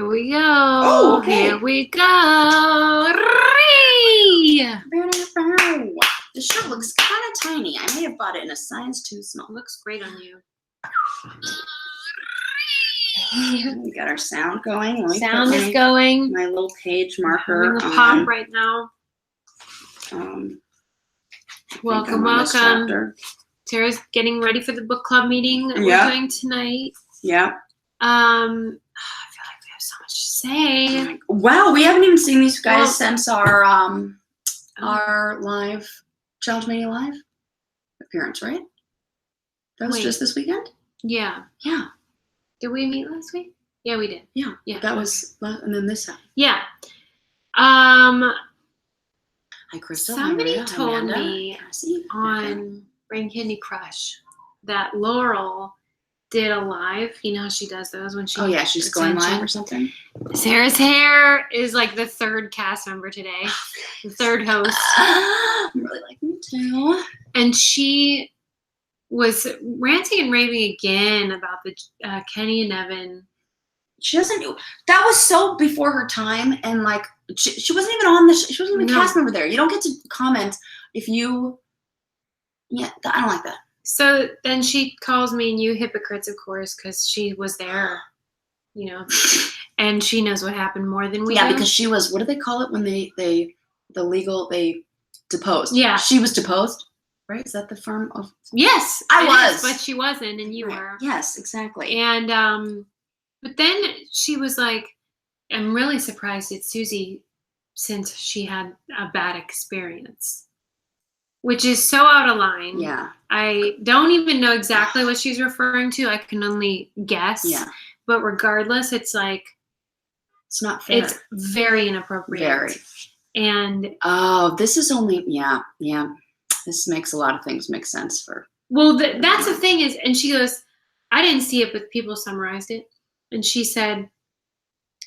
Here we go. Oh, okay. Here we go. The shirt looks kind of tiny. I may have bought it in a size too small. It looks great on you. We got our sound going. Sound is going. My little page marker. I'm pop right now. Welcome. Tara's getting ready for the book club meeting that we're doing tonight. Yeah. I feel like we have so much to say. Wow, we haven't even seen these guys since our live Challenge Mania live appearance, right? That was just this weekend? Yeah. Yeah. Did we meet last week? Yeah, we did. Yeah. That was, and then this time. Yeah. Hi, Crystal. Somebody Maria, told Amanda, me Cassie, on Brain Candy Crush that Laurel did a live. You know how she does those when she... Oh, yeah, she's going live or something. Sarah's hair is like the third cast member today. The third host. I'm really liking it too. And she was ranting and raving again about the Kenny and Evan. She doesn't do... That was so before her time, and like, she wasn't even on the... She wasn't even a cast member there. You don't get to comment if you... Yeah, I don't like that. So then she calls me and you hypocrites, of course, because she was there, you know, and she knows what happened more than we do. Yeah, because she was, what do they call it when they deposed? Yeah. She was deposed, right? Is that the firm of? Yes. I was. But she wasn't, and you were. Yes, exactly. And, but then she was like, I'm really surprised at Susie since she had a bad experience. Which is so out of line. Yeah. I don't even know exactly what she's referring to. I can only guess. Yeah. But regardless, it's like... It's not fair. It's very inappropriate. Very. And... Oh, this is only... Yeah. This makes a lot of things make sense for... Well, that's the thing is... And she goes, I didn't see it, but people summarized it. And she said,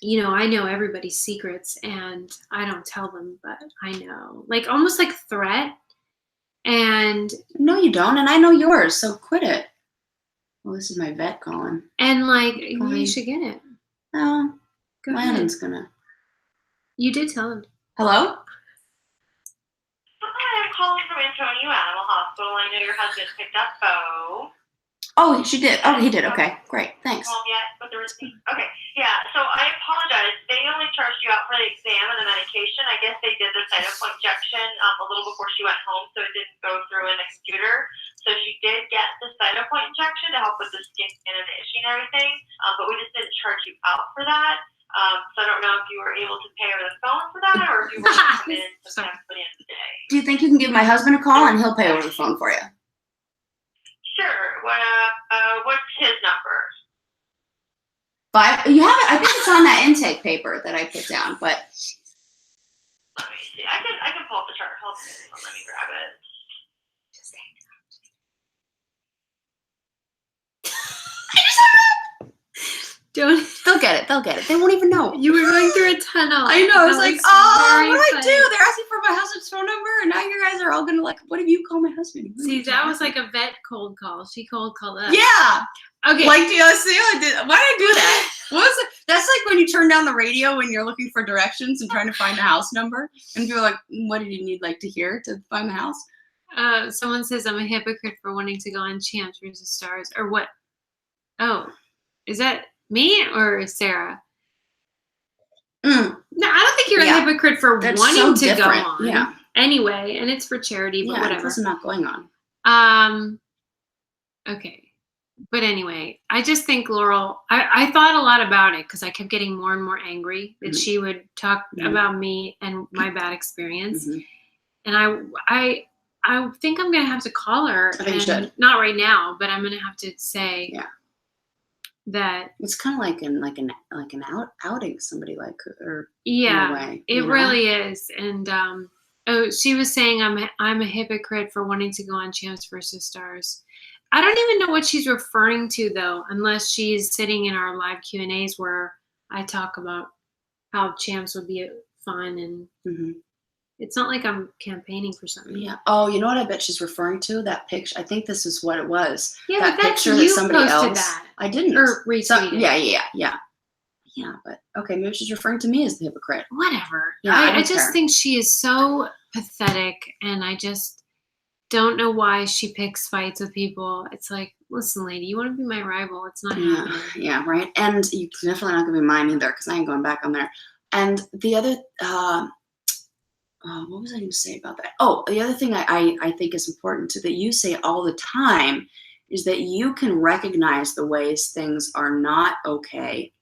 you know, I know everybody's secrets, and I don't tell them, but I know. Like, almost like threat. And no, you don't, and I know yours, so quit it. Well, this is my vet calling. And like, you should get it. No, go Landon's ahead. gonna. You did tell him. Hello? Hi, I'm calling from Antonio Animal Hospital. I know your husband picked up Bo. Oh, she did. Oh, he did. Okay, great. Thanks. Yet with the receipt. Okay, yeah. So I apologize. They only charged you out for the exam and the medication. I guess they did the cytoplasma injection a little before she went home, so it didn't go through in the computer. So she did get the cytoplasma injection to help with the skin and the itching and everything, but we just didn't charge you out for that. So I don't know if you were able to pay over the phone for that, or if you were going to come in sometime for the end of the day. Do you think you can give my husband a call and he'll pay over the phone for you? Sure. What's his number? You have it. I think it's on that intake paper that I put down. But let me see. I can pull up the chart. Hold on. Let me grab it. They'll get it. They'll get it. They won't even know. You were going through a tunnel. I know. I was like, oh, what do I do? funny. They're asking for my husband's phone number, and now you guys are all gonna like, what if you call my husband? See, that was like a vet cold call. She cold called us. Yeah. Okay. Like, do you see? Why did I do that? What was it? That's like when you turn down the radio when you're looking for directions and trying to find the house number, and you're like, what did you need like to hear to find the house? Someone says I'm a hypocrite for wanting to go on Champs vs. Stars, or what? Oh, is that me or Sarah? No, I don't think you're a hypocrite for wanting to go on. Yeah. Anyway, and it's for charity, but whatever. It's not going on. Okay. But anyway, I just think Laurel, I thought a lot about it because I kept getting more and more angry that she would talk about me and my bad experience. And I think I'm going to have to call her. I think you should. Not right now, but I'm going to have to say that it's kind of like an outing somebody like her. Yeah, in a way, it really is. And she was saying I'm a hypocrite for wanting to go on Champs vs. Stars. I don't even know what she's referring to though, unless she's sitting in our live Q&As where I talk about how Champs would be fun and it's not like I'm campaigning for something. Yeah. Oh, you know what I bet she's referring to? That picture. I think this is what it was. Yeah, that but that's picture you that somebody posted else. that. I didn't. Or retweeted. Yeah. Yeah, but okay, maybe she's referring to me as the hypocrite. Whatever. Yeah, I don't just care. think she is so pathetic, and I just don't know why she picks fights with people. It's like, listen, lady, you want to be my rival? It's not happening. Yeah, right. And you're definitely not gonna be mine either, because I ain't going back on there. And the other, what was I going to say about that? Oh, the other thing I think is important too, that you say all the time, is that you can recognize the ways things are not okay,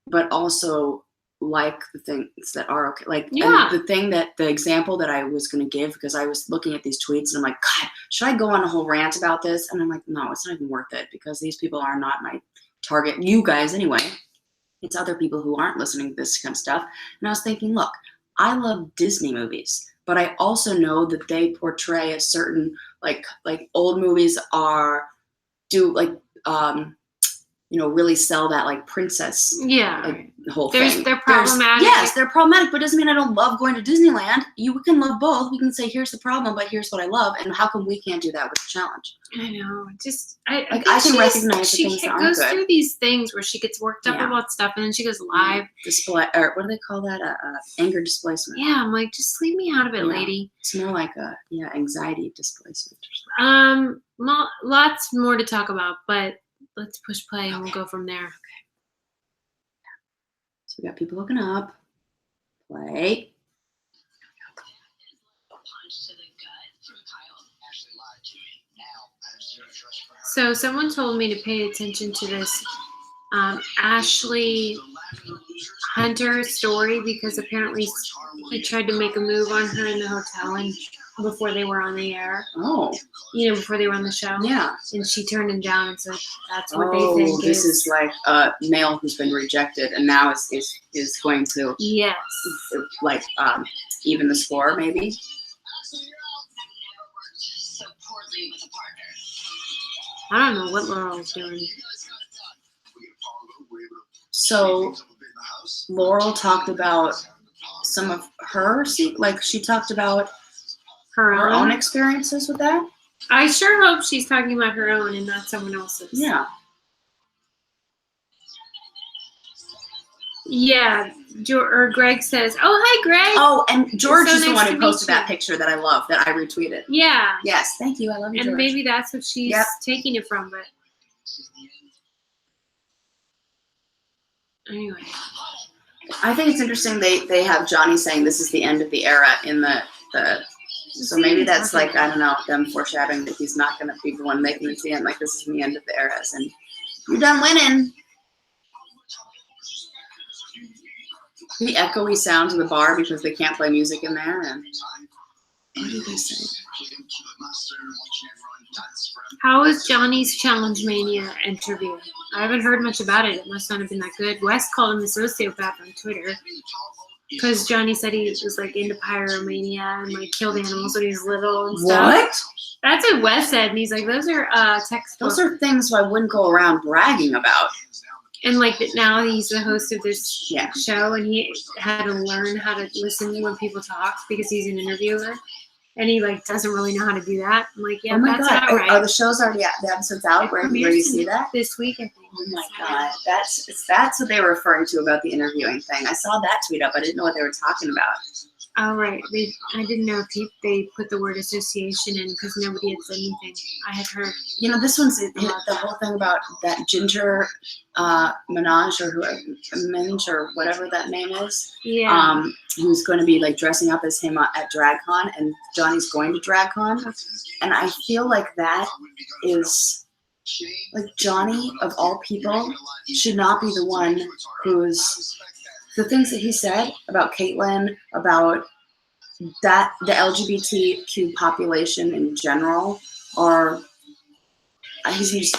but also like the things that are okay. Like, and the example that I was going to give, because I was looking at these tweets and I'm like, God, should I go on a whole rant about this? And I'm like, no, it's not even worth it, because these people are not my target. You guys, anyway. It's other people who aren't listening to this kind of stuff. And I was thinking, look, I love Disney movies, but I also know that they portray a certain, like old movies really sell that like princess, whole thing. They're problematic. Yes, they're problematic, but it doesn't mean I don't love going to Disneyland. You can love both. We can say, here's the problem, but here's what I love, and how come we can't do that with the challenge? I know. I can recognize the things that aren't good. She goes through these things where she gets worked up about stuff, and then she goes live. Display, or what do they call that? Anger displacement. Yeah, I'm like, just leave me out of it, lady. It's more like anxiety displacement. Lots more to talk about, but let's push play and we'll go from there. Okay. So we got people looking up. Play. So someone told me to pay attention to this Ashley Hunter story, because apparently he tried to make a move on her in the hotel and before they were on the air. Oh. Before they were on the show. Yeah. And she turned him down and said that's what they think. This is like a male who's been rejected and now is going to even the score, maybe. I don't know what Laurel's doing. So Laurel talked about some of her, she talked about her own experiences with that. I sure hope she's talking about her own and not someone else's. Yeah. Yeah. Or Greg says, "Oh, hi, Greg." Oh, and George is the one who posted that picture that I love, that I retweeted. Yeah. Yes, thank you. I love you, George. And maybe that's what she's taking it from, but anyway. I think it's interesting they have Johnny saying this is the end of the era in the so maybe that's like, I don't know, them foreshadowing that he's not going to be the one making it to the end, like this is the end of the eras and you're done winning. The echoey sound of the bar because they can't play music in there. And what did they say? How was Johnny's Challenge Mania interview? I haven't heard much about it. It must not have been that good. Wes called him a sociopath on Twitter because Johnny said he was like into pyromania and like killed animals when he was little and stuff. What? That's what Wes said, and he's like, those are textbooks. Those are things I wouldn't go around bragging about. And like now he's the host of this show, and he had to learn how to listen when people talk because he's an interviewer, and he like doesn't really know how to do that. I'm like, yeah, that's not right. Are the shows already out? The episodes out where you see that this week? I think. Oh my god, that's what they were referring to about the interviewing thing. I saw that tweet up. I didn't know what they were talking about. Oh right, I didn't know if they put the word association in because nobody had said anything. I had heard. You know, this one's the whole thing about that Ginger Minaj or whatever that name is. Yeah. Who's going to be like dressing up as him at DragCon, and Johnny's going to DragCon, and I feel like that is like Johnny of all people should not be the one who's. The things that he said about Caitlyn, about that the LGBTQ population in general, are he's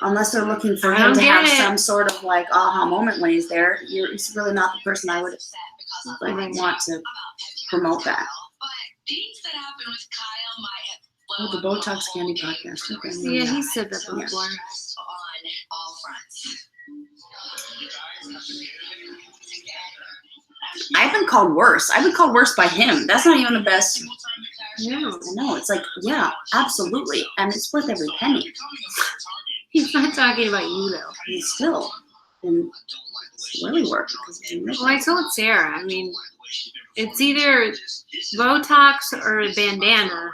unless they're looking for him to have some sort of like aha moment when he's there, he's really not the person I would want to promote that. Oh, the Botox Candy podcast. Okay, yeah, he said that before. I've been called worse. I've been called worse by him. That's not even the best. No. I know. It's like, yeah, absolutely. And it's worth every penny. He's not talking about you, though. He's still. And it's really worked. Well, I told Sarah, I mean, it's either Botox or a bandana.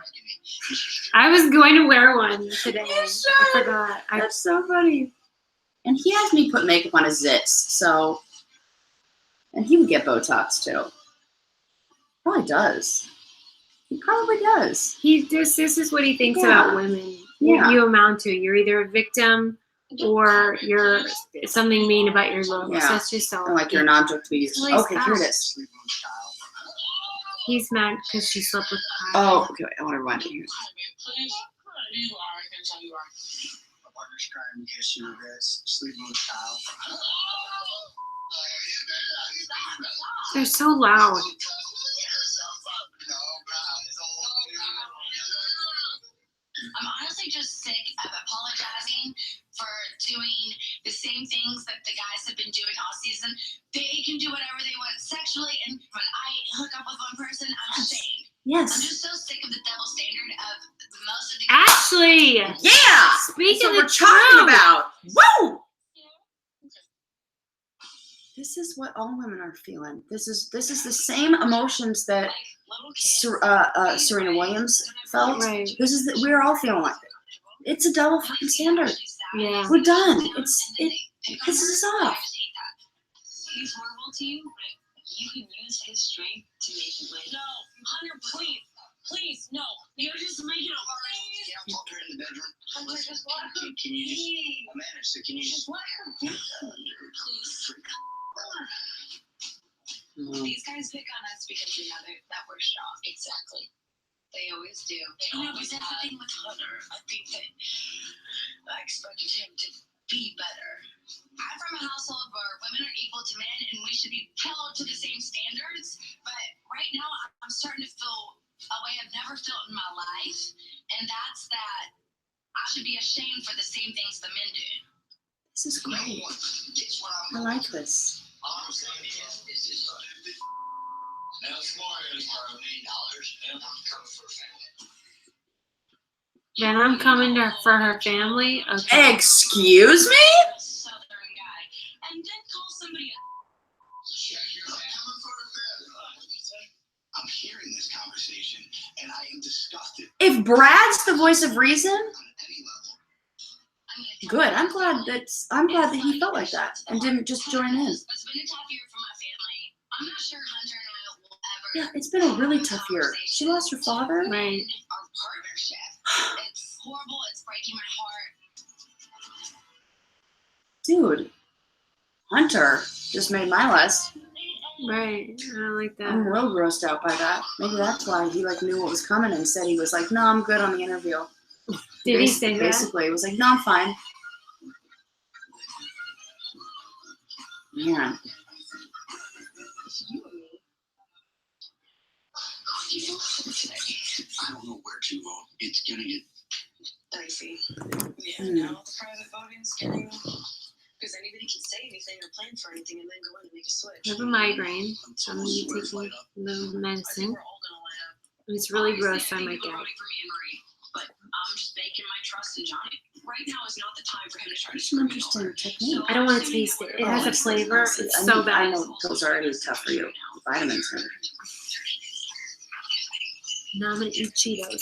I was going to wear one today. I forgot. That's so funny. And he has me put makeup on his zits, so. And he would get Botox too. Probably does. He probably does. This is what he thinks about women. Yeah. You amount to. You're either a victim or you're something mean about your looks. Yeah. That's just all. Like you're an object to be used. Well, Okay, here it is. He's mad because she slept with Kyle. Oh, okay. I want to rewind it here. They're so loud. I'm honestly just sick of apologizing for doing the same things that the guys have been doing all season. They can do whatever they want sexually, and when I hook up with one person, I'm ashamed. Yes. I'm just so sick of the double standard of most of the Ashley! Yeah! Speak That's of what the we're talking truth. about. Woo! This is what all women are feeling. This is the same emotions that Serena Williams felt. Right. We're all feeling like it. It's a double fucking standard. Yeah. We're done. It pisses us off. He's horrible to you, but you can use his strength to make you win. No, Hunter, please, no. You're just making it worse. Yeah, I'll talk to her in the bedroom. Hunter, just let her Can you just manage it? Can you just let her be. Please. These guys pick on us because they know that we're strong. Exactly. They always do. But that's the thing with Hunter. I think that I expected him to be better. I'm from a household where women are equal to men and we should be held to the same standards. But right now, I'm starting to feel a way I've never felt in my life. And that's that I should be ashamed for the same things the men do. This is great. I like this. All I'm saying is now it's more than $1 million, and I'm coming for a family. Then I'm coming for her family? Okay. Excuse me? Southern guy. And then call somebody a Yeah, I'm coming for a family. What did you say? I'm hearing this conversation, and I am disgusted. If Brad's the voice of reason, On any level. good. I'm glad that he felt like that and didn't just join in. It's been a tough year for my family. I'm not sure Hunter and I will ever. Yeah, it's been a really tough year. She lost her father. Right. Our partnership. It's horrible. It's breaking my heart. Dude, Hunter just made my list. Right. I don't like I'm that. real grossed out by that. Maybe that's why he knew what was coming and said he was like, no, I'm good on the interview. Did he say that? Basically, it was like, no, I'm fine. Man. I don't know where to go. It's gonna get Dicey. Yeah, now the private voting's getting. Because anybody can say anything or plan for anything and then go in and make a switch. I have a migraine, so I'm going to be taking the medicine. We're all gonna light up. It's really gross, I Obviously, might think get. people voting for me and Marie, but I'm just banking my trust in Johnny. Right now is not the time for him to try to Some screw me interesting over. technique. I don't want to taste it. It has a flavor. It's so I bad. know those are already tough for you. Vitamins. Now I'm going to eat Cheetos.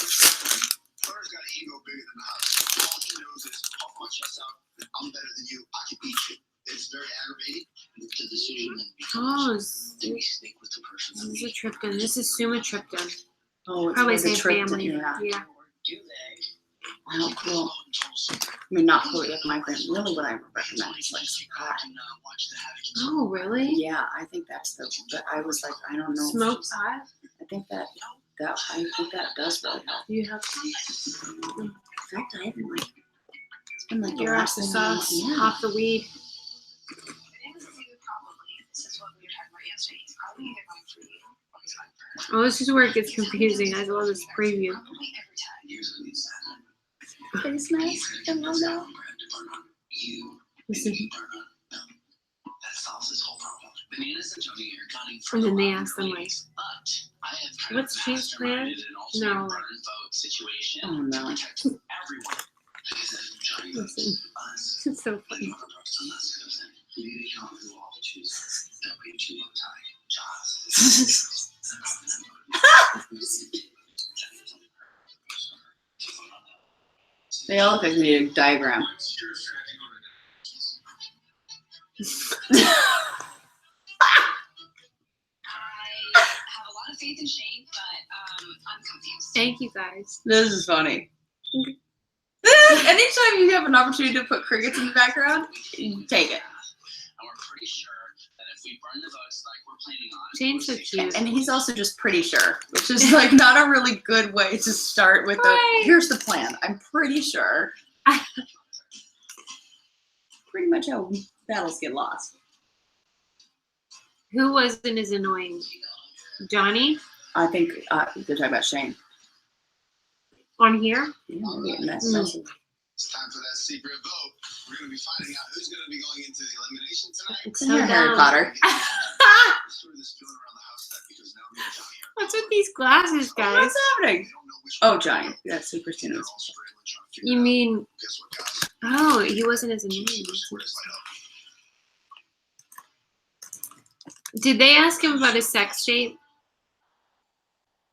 Hunter's got an ego bigger than the house. All he knows is puff my chest out. I'm better than you. I can beat you. It's very aggravating. With the decision and Oh, then we stick with the person that this is a Tripton. This is sumatriptan. Oh, it's Probably for the same trip. family. Yeah. Yeah. Do they? Wow, cool. I mean, not cool with migraine. Really, what I would recommend is like some pot. Oh, really? Yeah, I think that's but I was like, I don't know. Smoked pot? I think that does really help. You have some? In fact, I haven't like. It's been like the You're off last the thing. sauce, Yeah. off the weed. This is what we were talking about yesterday. He's probably either going for you or he's going for her. Oh, this is where it gets confusing. I love this preview. Probably every time. Face mask. I love that. Listen. That solves this whole problem. And then they ask them like, I have kind What's of Shane's plan? masterminded an alternate No. burn vote situation Oh, no. to protect everyone. Because as Johnny knows, Listen, us, it's so funny. the other parts of us goes in. You need to count who all choose. That way you look tight. Jaws. They all look like they need a diagram. I have a lot of faith in Shane, but I'm confused. Thank you guys. This is funny. Anytime you have an opportunity to put crickets in the background, you take it. And we're pretty sure that if we burn the votes like we're planning on, Shane's so cute. And he's also just pretty sure, which is like not a really good way to start with Right. here's the plan. I'm pretty sure. Pretty much how battles get lost. Who wasn't as annoying? Johnny I think they're talking about Shane. on here? Yeah, maybe in that Mm. message. It's time for that secret vote. We're going to be finding out who's going to be going into the elimination tonight. It's Yeah, so Harry dumb. Potter. There's sort of this feeling around the house that because now me and Johnny are What's with these glasses, guys? What's happening? they don't know which Oh, one Johnny. to go. That's Super They're Christina's. all scrambling trying to figure You it out. mean, Guess what, guys? oh, he wasn't as annoying. Those squares light up. Did they ask him about his sex tape?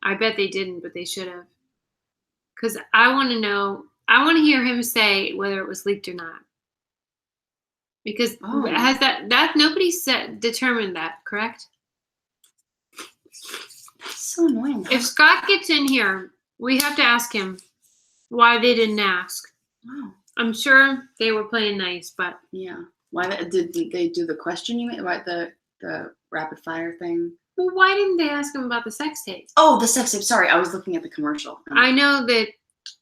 I bet they didn't, but they should have. Because I want to know, I want to hear him say whether it was leaked or not. Because Oh. has that nobody said determined that, correct? That's so annoying. If Scott gets in here, we have to ask him why they didn't ask. Wow. I'm sure they were playing nice, but Yeah. Why did they do the question you made about the rapid fire thing? well, why didn't they ask him about the sex tape? Oh, the sex tape. Sorry, I was looking at the commercial. I know that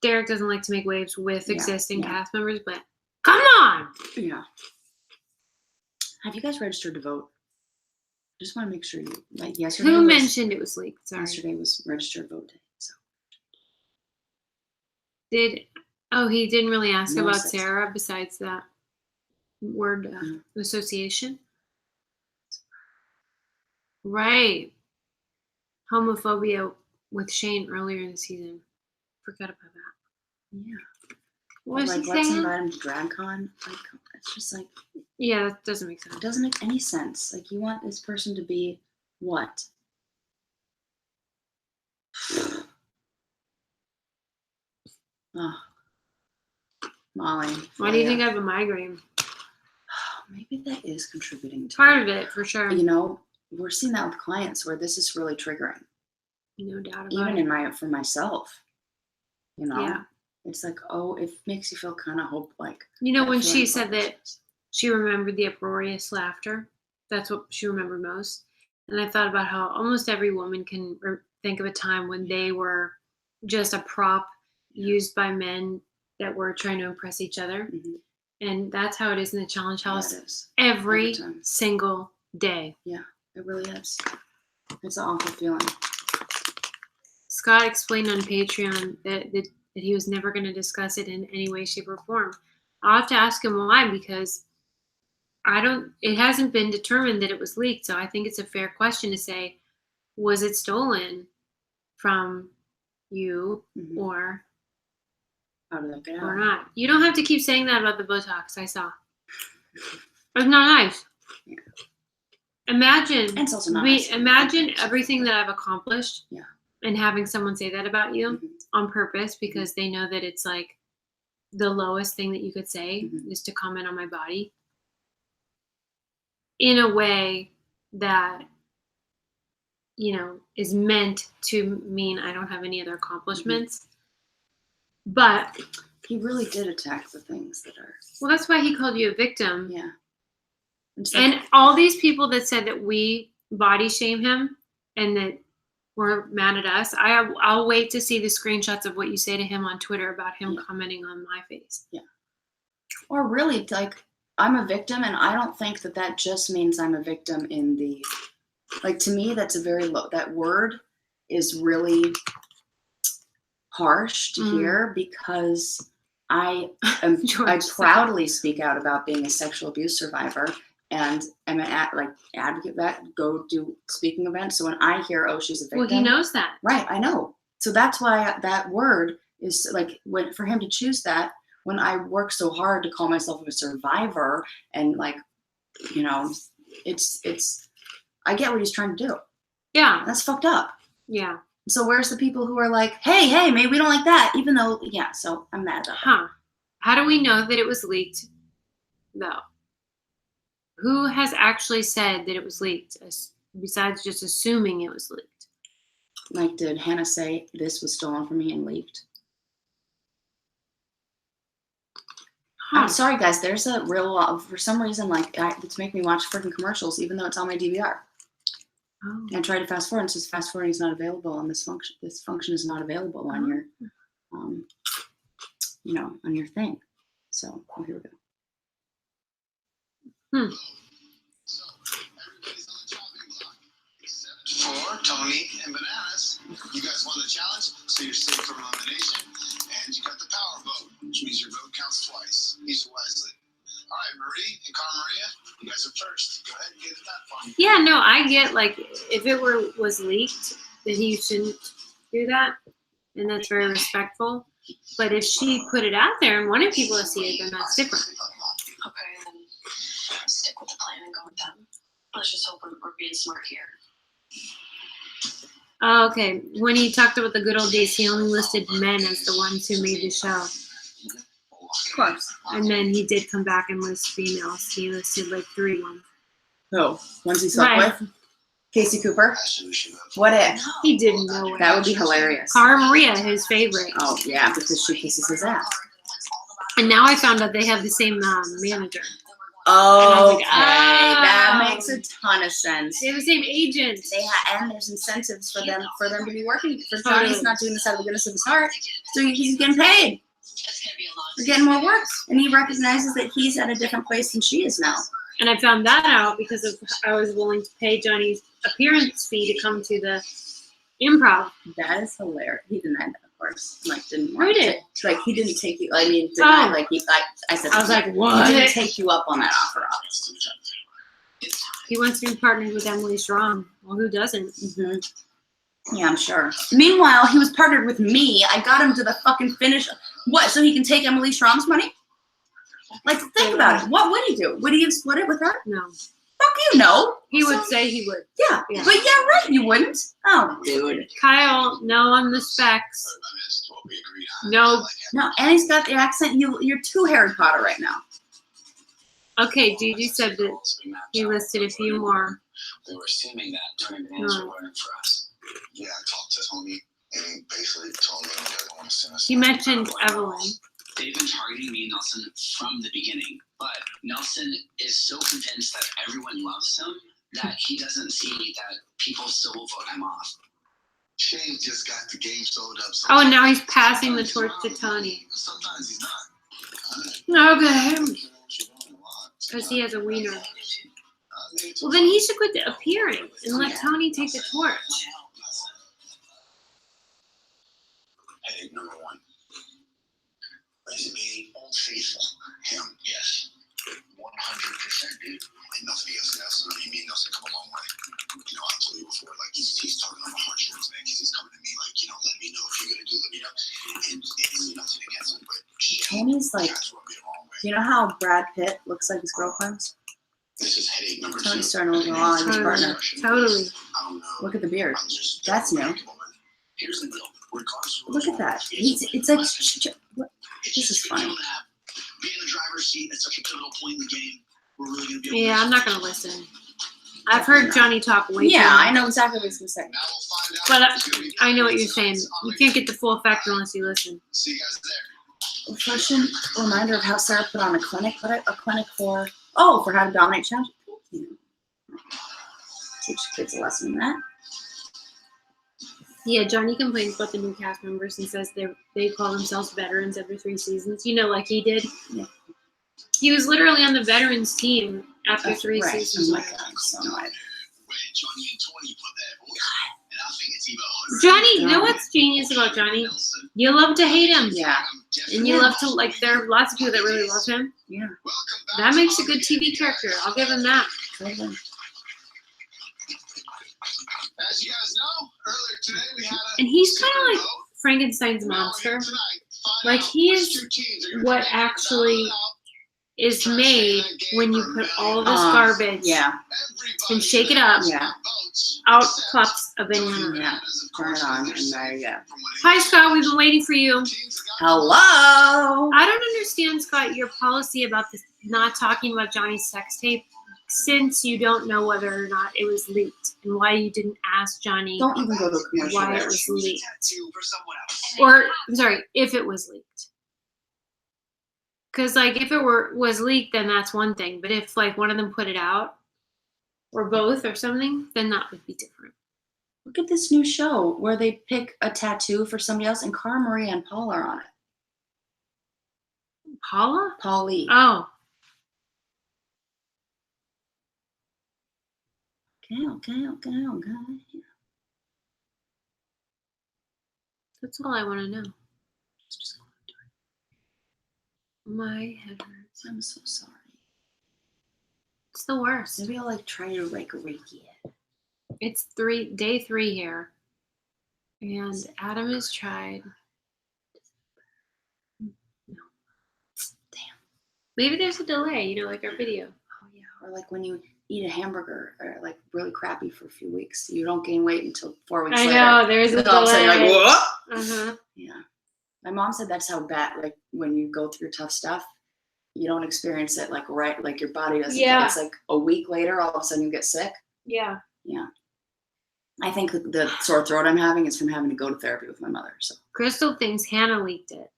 Derek doesn't like to make waves with Yeah, existing yeah. cast members, but come on! Yeah. Have you guys registered to vote? Just want to make sure you like yesterday. Who was, mentioned it was leaked? Sorry. Yesterday was registered vote day. So He didn't really ask No about sex. Sarah besides that word Mm. association? Right. Homophobia with Shane earlier in the season. Forgot about that. yeah. What was like he let's saying? invite him to DragCon. Like it's just like Yeah, that doesn't make sense. it doesn't make any sense. Like you want this person to be what? Oh. Molly. Why do you think I have a migraine? Maybe that is contributing to Part of it, for sure. You know, we're seeing that with clients where this is really triggering. No doubt about Even it. for myself. You know? Yeah. It's like, oh, it makes you feel kind of like You know, that when feeling she of said that hopelessness. she remembered the uproarious laughter, that's what she remembered most. And I thought about how almost every woman can think of a time when they were just a prop used by men that were trying to impress each other. Mhm. And that's how it is in the challenge Yeah, house it is. every Every time. single day. It really is. It's an awful feeling. Scott explained on Patreon that he was never going to discuss it in any way, shape, or form. I'll have to ask him why, because it hasn't been determined that it was leaked. So I think it's a fair question to say, was it stolen from you Mhm. or How did that get out? or not? You don't have to keep saying that about the Botox I saw. It's not nice. Yeah. Imagine And it's also not nice. imagine everything that I've accomplished. Yeah. And having someone say that about you Mhm. on purpose because they know that it's like the lowest thing that you could say Mhm. is to comment on my body in a way that, is meant to mean I don't have any other accomplishments. But He really did attack the things that are. well, that's why he called you a victim. Yeah. It's And all these people that said that we body shame him and that were mad at us, I'll wait to see the screenshots of what you say to him on Twitter about him Yeah. commenting on my face. Or really, like, I'm a victim, and I don't think that just means I'm a victim in the. Like, to me, that's a very low. That word is really harsh to hear because I George, I stop. proudly speak out about being a sexual abuse survivor, and am an advocate vet, go do speaking events. So when I hear, oh, she's a victim. Well, he knows that. Right, I know. So that's why that word is like, for him to choose that, when I work so hard to call myself a survivor, and like, you know, it's I get what he's trying to do. Yeah. That's fucked up. Yeah. So where's the people who are like, hey, maybe we don't like that, even though, yeah, so I'm mad about that. How do we know that it was leaked, though? Who has actually said that it was leaked, besides just assuming it was leaked? Like, did Hannah say this was stolen from me and leaked? I'm sorry, guys. There's a real lot of, for some reason, like, it's making me watch freaking commercials, even though it's on my DVR. Oh. And try to fast forward, and it says fast forwarding is not available, and this function is not available on your, you know, on your thing. So here we go. So everybody's on the chopping block, except for Tony and Bananas. You guys won the challenge, so you're safe from elimination, and you got the power vote, which means your vote counts twice. Use it wisely. All right, Marie and Cara Maria, you guys are first. Go ahead and get it that fun. Yeah, no, I get, like, if it was leaked, then he shouldn't do that, and that's very respectful. But if she put it out there and wanted people to see it, then that's different. Okay, then stick with the plan and go with them. Let's just hope we're being smart here. Oh, okay. When he talked about the good old days, he only listed men as the ones who made the show. Of course. And then he did come back and list females. He listed like 3 ones. Oh, ones he slept with? Casey Cooper? What if? He didn't know it. That would be hilarious. Cara Maria, his favorite. Oh, yeah, because she kisses his ass. And now I found out they have the same manager. Oh, okay. Like, That makes a ton of sense. They have the same agent. And there's incentives for them to be working. For Johnny's not doing this out of the goodness of his heart, so he's getting paid. He's getting more work, and he recognizes that he's at a different place than she is now. And I found that out because I was willing to pay Johnny's appearance fee to come to the improv. That is hilarious. He denied that, of course. Like, didn't Who did? Like, he didn't take you. I mean, denied. Like, I said. I was like, what? He didn't take you up on that offer, obviously. He wants to be partnered with Emily Strong. Well, who doesn't? Mm-hmm. Yeah, I'm sure. Meanwhile, he was partnered with me. I got him to the fucking finish. What? So he can take Emily Strong's money? Like, think about it. What would he do? Would he have split it with her? No. Fuck you, no. He would say he would. Yeah. But yeah, right, you wouldn't. Oh, dude. Kyle, no on the specs. No. No, and he's got the accent. You're too Harry Potter right now. Okay, Gigi said that he listed a few more. We were assuming that Tony Bananas were running for us. Yeah, I talked to Tony and basically told him he doesn't want to send us. He mentioned Evelyn. They've been targeting me and Nelson from the beginning, but Nelson is so convinced that everyone loves him that he doesn't see that people still will vote him off. Shane just got the game sold up. Oh, and now he's passing the torch to Tony. Sometimes he's not. Okay. Because he has a wiener. Well, then he should quit appearing and let Tony take the torch. Headache number 1. Is me old faithful? Him, yes. 100%, dude. And nothing else. I mean, me and Nelson come a long way. You know, I told you before, like, he's talking on my heartstrings, man, because he's coming to me, like, you know, let me know if you're going to do, let me know. And it's nothing against him, but Tony's like, you know how Brad Pitt looks like his girlfriend? This is headache number 2. Tony's starting to look a lot like his partner. Totally. I don't know. Look at the beard. That's new. Here's the deal. Look at that. It's like, what? This is funny. Being in the driver's seat at such a pivotal point in the game, we're really going to be. Yeah, I'm not going to listen. I've heard Johnny talk way too Yeah, much. I know exactly what he's going to say. But I know what you're saying. You can't get the full effect unless you listen. See you guys there. Refreshing reminder of how Sarah put on a clinic. What a clinic for? Oh, for how to dominate challenge. Thank you. Teach kids a lesson in that. Yeah, Johnny complains about the new cast members and says they call themselves veterans every 3 seasons. You know, like he did. Yeah. He was literally on the veterans team after 3 right. seasons. Oh my God, so much. When Johnny and Tony put that voice, and I think it's Johnny, you know what's genius about Johnny? You love to hate him. Yeah. And you love to, like, there are lots of people that really love him. Yeah. That makes a good TV character. I'll give him that. Totally. As you guys know, earlier today we had a And he's kind of like Frankenstein's monster. Like, he is what actually is made when you put all this garbage and shake it up. Yeah. Out pops a banana. Yeah. Turn it on, and there you go. Hi, Scott. We've been waiting for you. Hello. I don't understand, Scott, your policy about this not talking about Johnny's sex tape, since you don't know whether or not it was leaked, and why you didn't ask Johnny Don't even go to a commercial. why it was leaked. Or, I'm sorry, if it was leaked. Because, like, if it was leaked, then that's one thing. But if, like, one of them put it out, or both or something, then that would be different. Look at this new show where they pick a tattoo for somebody else, and Cara Marie and Paul are on it. Paula? Paulie. Oh. Okay. That's all I want to know. My head hurts. I'm so sorry. It's the worst. Maybe I'll like try to like Reiki it. It's day 3 here. And Adam has tried. No. Damn. Maybe there's a delay, like our video. Oh yeah. Or like when you eat a hamburger or like really crappy for a few weeks. You don't gain weight until 4 weeks later. I know, there's a delay. All of a sudden you're like, what? Uh-huh. Yeah. My mom said that's how bad, like when you go through tough stuff, you don't experience it like right, like your body doesn't. Yeah. It's like a week later, all of a sudden you get sick. Yeah. Yeah. I think the sore throat I'm having is from having to go to therapy with my mother. So Crystal thinks Hannah leaked it.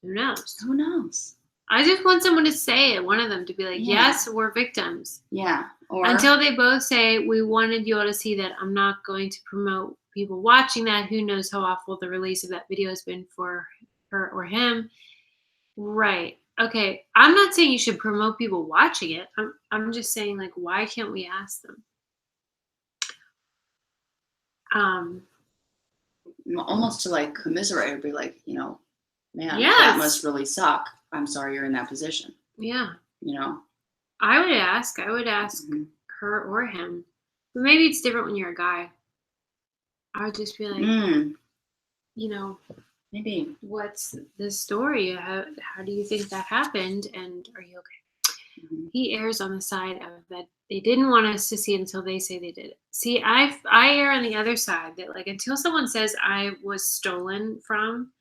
Who knows? Who knows? I just want someone to say it, one of them to be like, yes, we're victims. Yeah. Or until they both say, we wanted you all to see that. I'm not going to promote people watching that. Who knows how awful the release of that video has been for her or him. Right. Okay. I'm not saying you should promote people watching it. I'm just saying, like, why can't we ask them? Almost to like commiserate or be like, man, yes, that must really suck. I'm sorry you're in that position. Yeah. I would ask her or him. But maybe it's different when you're a guy. I would just be like, maybe. What's the story? How do you think that happened? And are you okay? Mm-hmm. He errs on the side of that they didn't want us to see it until they say they did it. See, I err on the other side that, like, until someone says I was stolen from,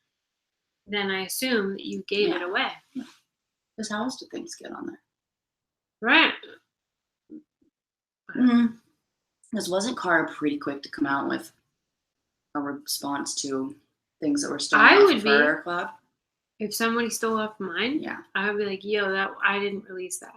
then I assume that you gave it away. Yeah. Because how else do things get on there? Right. Because wasn't Cara pretty quick to come out with a response to things that were stolen off her club? If somebody stole off mine, yeah, I would be like, yo, that I didn't release that.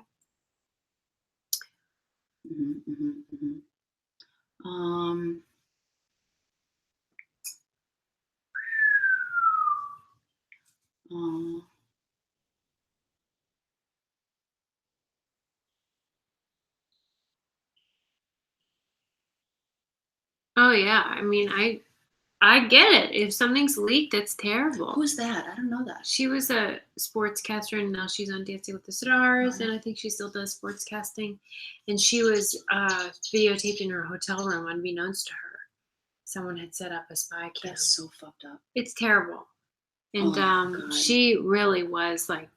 Oh yeah, I mean, I get it. If something's leaked, that's terrible. Who's that? I don't know that. She was a sportscaster, and now she's on Dancing with the Stars, and I think she still does sportscasting. And she was videotaped in her hotel room, unbeknownst to her. Someone had set up a spy cam. That's so fucked up. It's terrible. And she really was, like,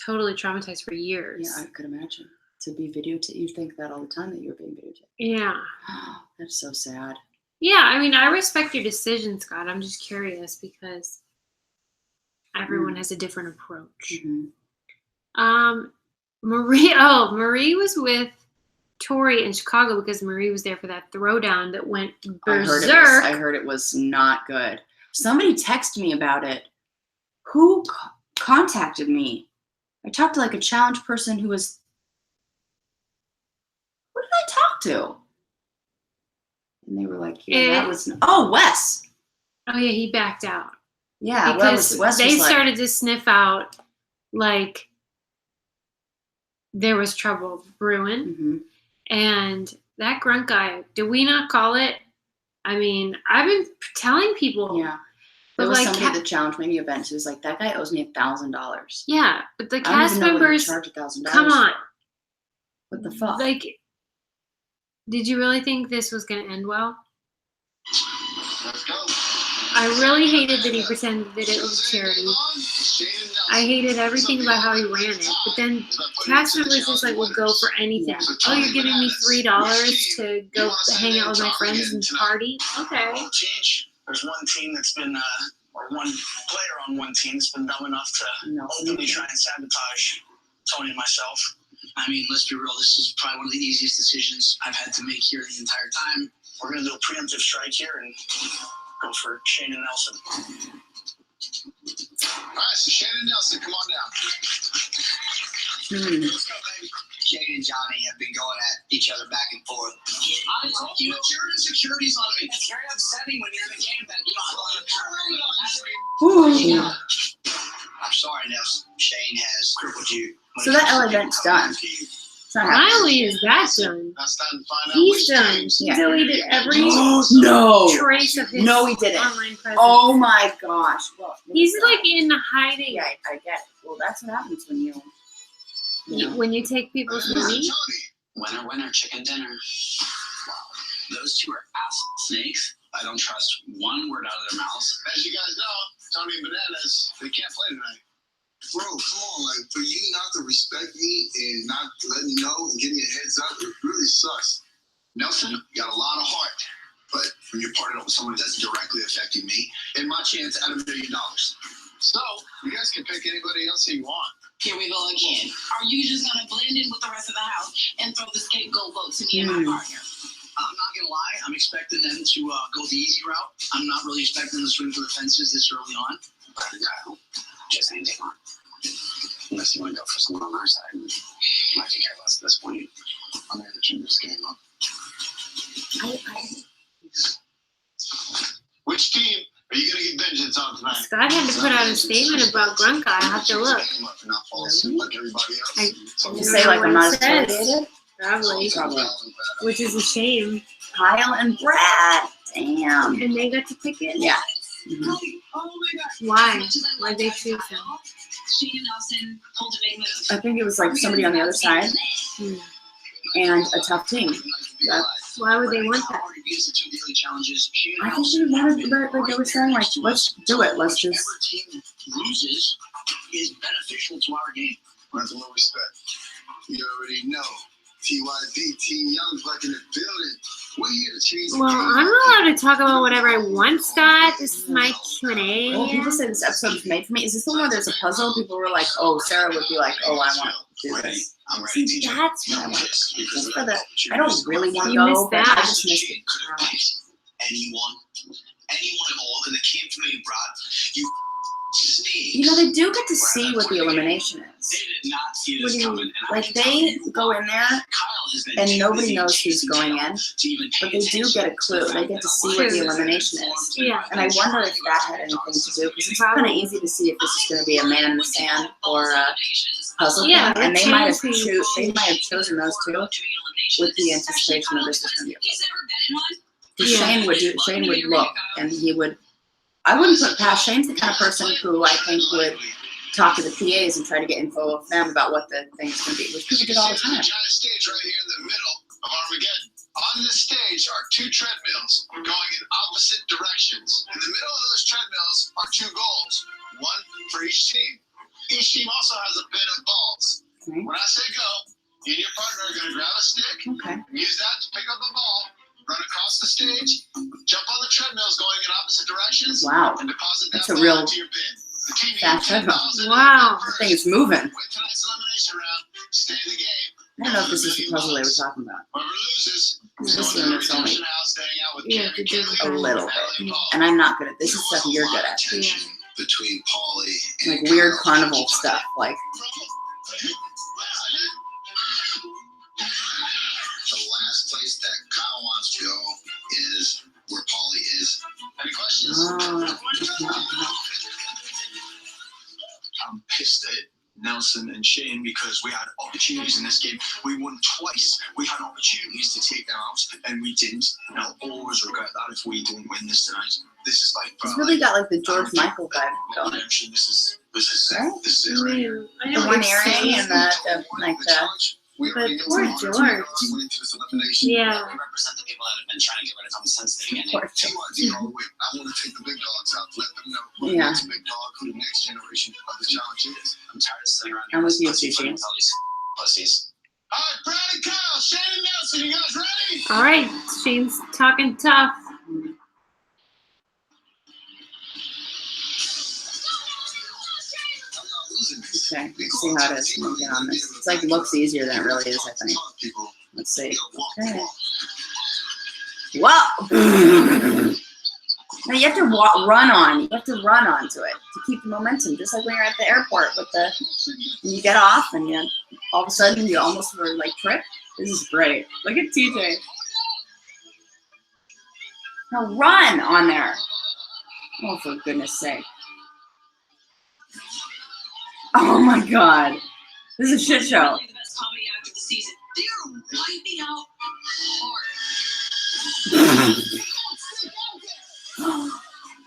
totally traumatized for years. Yeah, I could imagine. To be videotaped, you think that all the time that you're being videotaped. Yeah. That's so sad. Yeah, I mean, I respect your decision, Scott. I'm just curious because everyone has a different approach. Marie was with Tori in Chicago because Marie was there for that throwdown that went berserk. I heard it was not good. Somebody texted me about it. Who contacted me? I talked to like a challenge person who was. Who did I talk to? And they were like, that was... Oh, Wes. Oh, yeah, he backed out. Yeah, because Wes they was started to sniff out, like, there was trouble brewing. And That grunt guy, did we not call it? I mean, I've been telling people. Yeah. There But was like somebody that challenged me to events. It was like, that guy owes me $1,000. Yeah, but the I don't cast even know members, what he charged $1,000 come on. for. What the fuck? Like, did you really think this was going to end well? Let's go. I really hated that he pretended that it was a charity. I hated everything about how he ran it. But then cast members just like would go for anything. Oh, you're giving me $3 to go hang out with my friends and party? Okay. There's one team that's been, or one player on one team that's been dumb enough to openly try and sabotage Tony and myself. I mean, let's be real, this is probably one of the easiest decisions I've had to make here the entire time. We're going to do a preemptive strike here and go for Shane and Nelson. All right, so Shane and Nelson, come on down. Let's go, baby. Shane and Johnny have been going at each other back and forth. I told you, your insecurities on me. It's very upsetting when you're in a game that you don't have I'm sorry, Nelson. Shane has crippled you. So that LA event's done. Finally is that done. That's time to find out He's which done. teams. He deleted every No. trace of his No, he didn't. online presence. Oh my gosh. Well, He's like in hiding. Yeah, I get it. Well, that's what happens when you know. When you take people's money. Winner, winner, chicken dinner. Wow. Those two are ass snakes. I don't trust one word out of their mouths. As you guys know, Tony and Bananas, they can't play tonight. Bro, come on, like, for you not to respect me and not let me know and give me a heads up, it really sucks. Nelson, you got a lot of heart, but when you're partnered up with someone that's directly affecting me, and my chance at $1 million. So, you guys can pick anybody else you want. Here we go again. Are you just gonna blend in with the rest of the house and throw the scapegoat vote to me and my partner? I'm not gonna lie, I'm expecting them to go the easy route. I'm not really expecting them to swing for the fences this early on. But no, just anything on. Unless you want to go for someone on our side. I can care less at this point. I'm here to turn this game up. Which team are you going to get vengeance on tonight? Scott had to put out a statement about Grunk Guy. I have to look. Not follow suit like everybody else. You say like I'm not Says. affiliated? Probably. Which is a shame. Kyle and Brad. Damn. And they got to pick it? Yeah. Oh my gosh. Why? Why'd they choose him? Shane and Nelson pulled a big move. I think it was like somebody on the other side and a tough team. Why would they want that? I think they wanted, like they were saying, like, let's do it. Let's just. Whichever team loses is beneficial to our game. With a little respect. You already know. TYD, Team Young, fucking the building. We're here to change the Well, game. I'm allowed to talk about whatever I want, Scott. This is my Q&A. Well, people say this episode was made for me. Is this the one where there's a puzzle? People were like, oh, Sarah would be like, oh, I want to do this. I'm ready, See, TJ. that's what I want. Just for the, I don't really want to You go, missed but I that. just missed it. Anyone at all, and they came for me, Brad. You sneeze. You know, they do get to see what the elimination They is. did not see What this do you coming. mean? And I Like, can tell they you, go in there, Kyle has been and too nobody busy knows who's chasing going tail in, to even pay but they do get a attention clue. to the They fact get to that see a what lot the of elimination people is. Yeah. And I wonder if that had anything to do, because it's kind of easy to see if this is going to be a man in the sand or a puzzle. Yeah, thing. And they might have change chosen those two with the anticipation of this is going to be a He's puzzle. never been in one. Because Shane would look, and he would. I wouldn't put past Shane's the kind of person who I think would talk to the PAs and try to get info of them about what the thing's going to be, which people did all the time. Giant stage right here in the middle of Armageddon. On this stage are two treadmills going in opposite directions. In the middle of those treadmills are two goals, one for each team. Each team also has a bin of balls. Okay. When I say go, you and your partner are going to grab a stick, Okay. use that to pick up a ball, run across the stage, jump on the treadmills going in opposite directions, Wow. and deposit that That's a ball real into your bin. The team fast treadmill. Wow. The thing is moving. Win tonight's elimination round, stay in the game. I don't know if this is the puzzle they were talking about. Whoever loses, This going one to is the only redemption house, staying out with Yeah, Ken to and do Kaylee, a little Natalie bit. Paul. And I'm not good at this. This is stuff you're good at. Yeah. Between Paulie Like and weird Kyle. carnival stuff. Like, The last place that Kyle wants to go is where Paulie is. Any questions? oh, I'm pissed that Nelson and Shane because we had opportunities in this game. We won twice. We had opportunities to take them out, and we didn't. And I'll always regret that if we don't win this tonight. This is like. It's really got like the George Michael vibe going. This is Right? this is right. I know The what one you're earring saying. and the like the. But poor George. Yeah. We represent the people that have been trying to get rid of him since the beginning. Poor I want to take the big dogs out. Let them know who Yeah. the big dog, who the next generation of the challenge is. I'm tired of sitting around I'm with you, pussy Sushi. fighting with all these pussies. All right, Brad and Kyle, Shane and Nelson, you guys ready? All right, Shane's talking tough. I'm not losing this. Okay, let's see how it is when we get on this. It's like looks easier than it really is, I think. Let's see. Okay. Wow. Now you have to run on. You have to run onto it to keep the momentum, just like when you're at the airport with the. And you get off and you all of a sudden you almost were like trip. This is great. Look at TJ. Now run on there. Oh, for goodness sake. Oh my God. This is a shit show. Probably the best comedy act of the season. They're wiping out hard.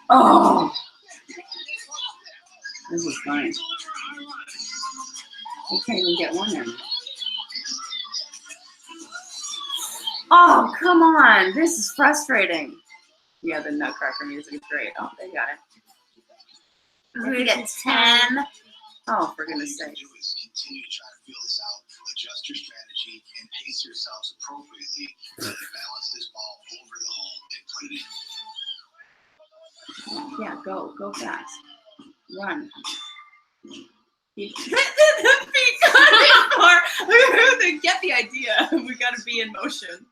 Oh. This is funny. We can't even get one in. Oh, come on. This is frustrating. Yeah, the Nutcracker music is great. Oh, they got it. We get 10. Oh, for goodness sake. Do is continue to try to feel this out, adjust your strategy, and pace yourselves appropriately to balance this ball over the hole and put it in. Yeah, go fast. Run. They get the idea. We gotta be in motion.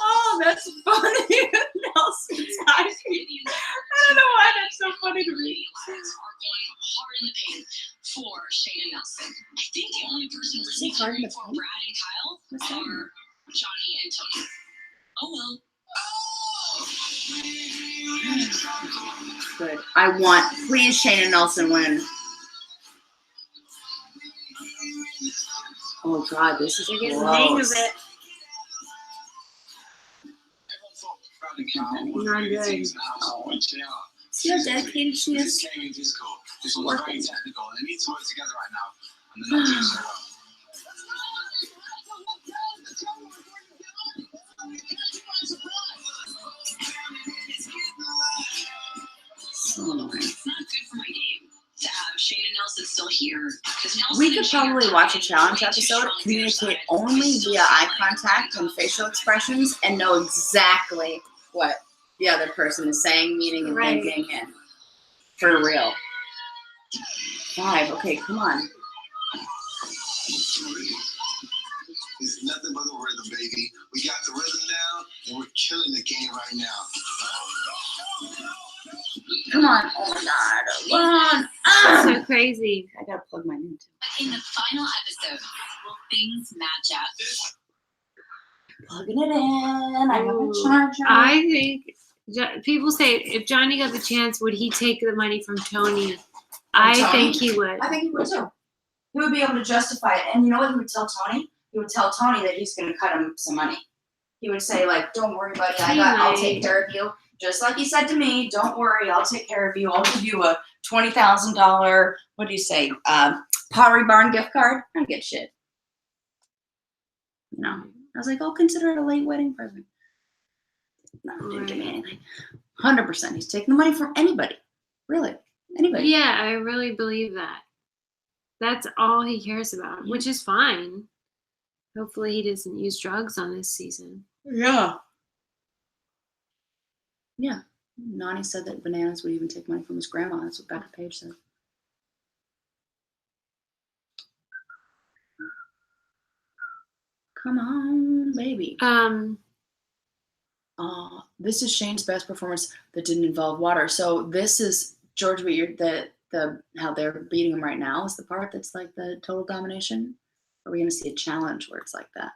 Oh, that's funny. Nelson's high speed. I don't know why that's so funny to me. Are going hard in the paint for Shane and Nelson. I think the only person really hard in cheering the for paint? Brad and Kyle What's that are Johnny and Tony. Oh well. Good. I want, please, Shane and Nelson win. Oh God, this is They're getting the hang of gross. it. Not good. See how dedicated she This is? game ain't physical. This one's very technical, and they need to work together right now. And they're not doing so well. So annoying. It's not good for my game to have Shane and Nelson still here. We could probably watch a challenge episode, communicate only via eye contact and facial expressions, and know exactly what the other person is saying, meaning, and Right. thinking, and for real. 5. Okay, come on. It's nothing but the rhythm, baby. We got the rhythm now, and we're killing the game right now. Come on. Oh my God. Run. Ah! So crazy. I gotta plug mine in too. But in the final episode, will things match up? Plugging it in. I have a Ooh, charger. I think people say if Johnny got the chance, would he take the money from Tony? I Tony? think he would. I think he would too. He would be able to justify it. And you know what he would tell Tony? He would tell Tony that he's going to cut him some money. He would say, like, don't worry, buddy. I'll take care of you. Just like he said to me, don't worry. I'll take care of you. I'll give you a $20,000, what do you say, Pottery Barn gift card. I don't get shit. No. I was like, I'll consider it a late wedding present. No, he didn't give me anything. 100%. He's taking the money from anybody. Really. Anybody. Yeah, I really believe that. That's all he cares about, which is fine. Hopefully he doesn't use drugs on this season. Yeah. Yeah. Nani said that Bananas would even take money from his grandma. That's what Becca Page said. Come on, baby. This is Shane's best performance that didn't involve water. So this is George, what you're the how they're beating him right now is the part that's like the total domination. Are we gonna see a challenge where it's like that?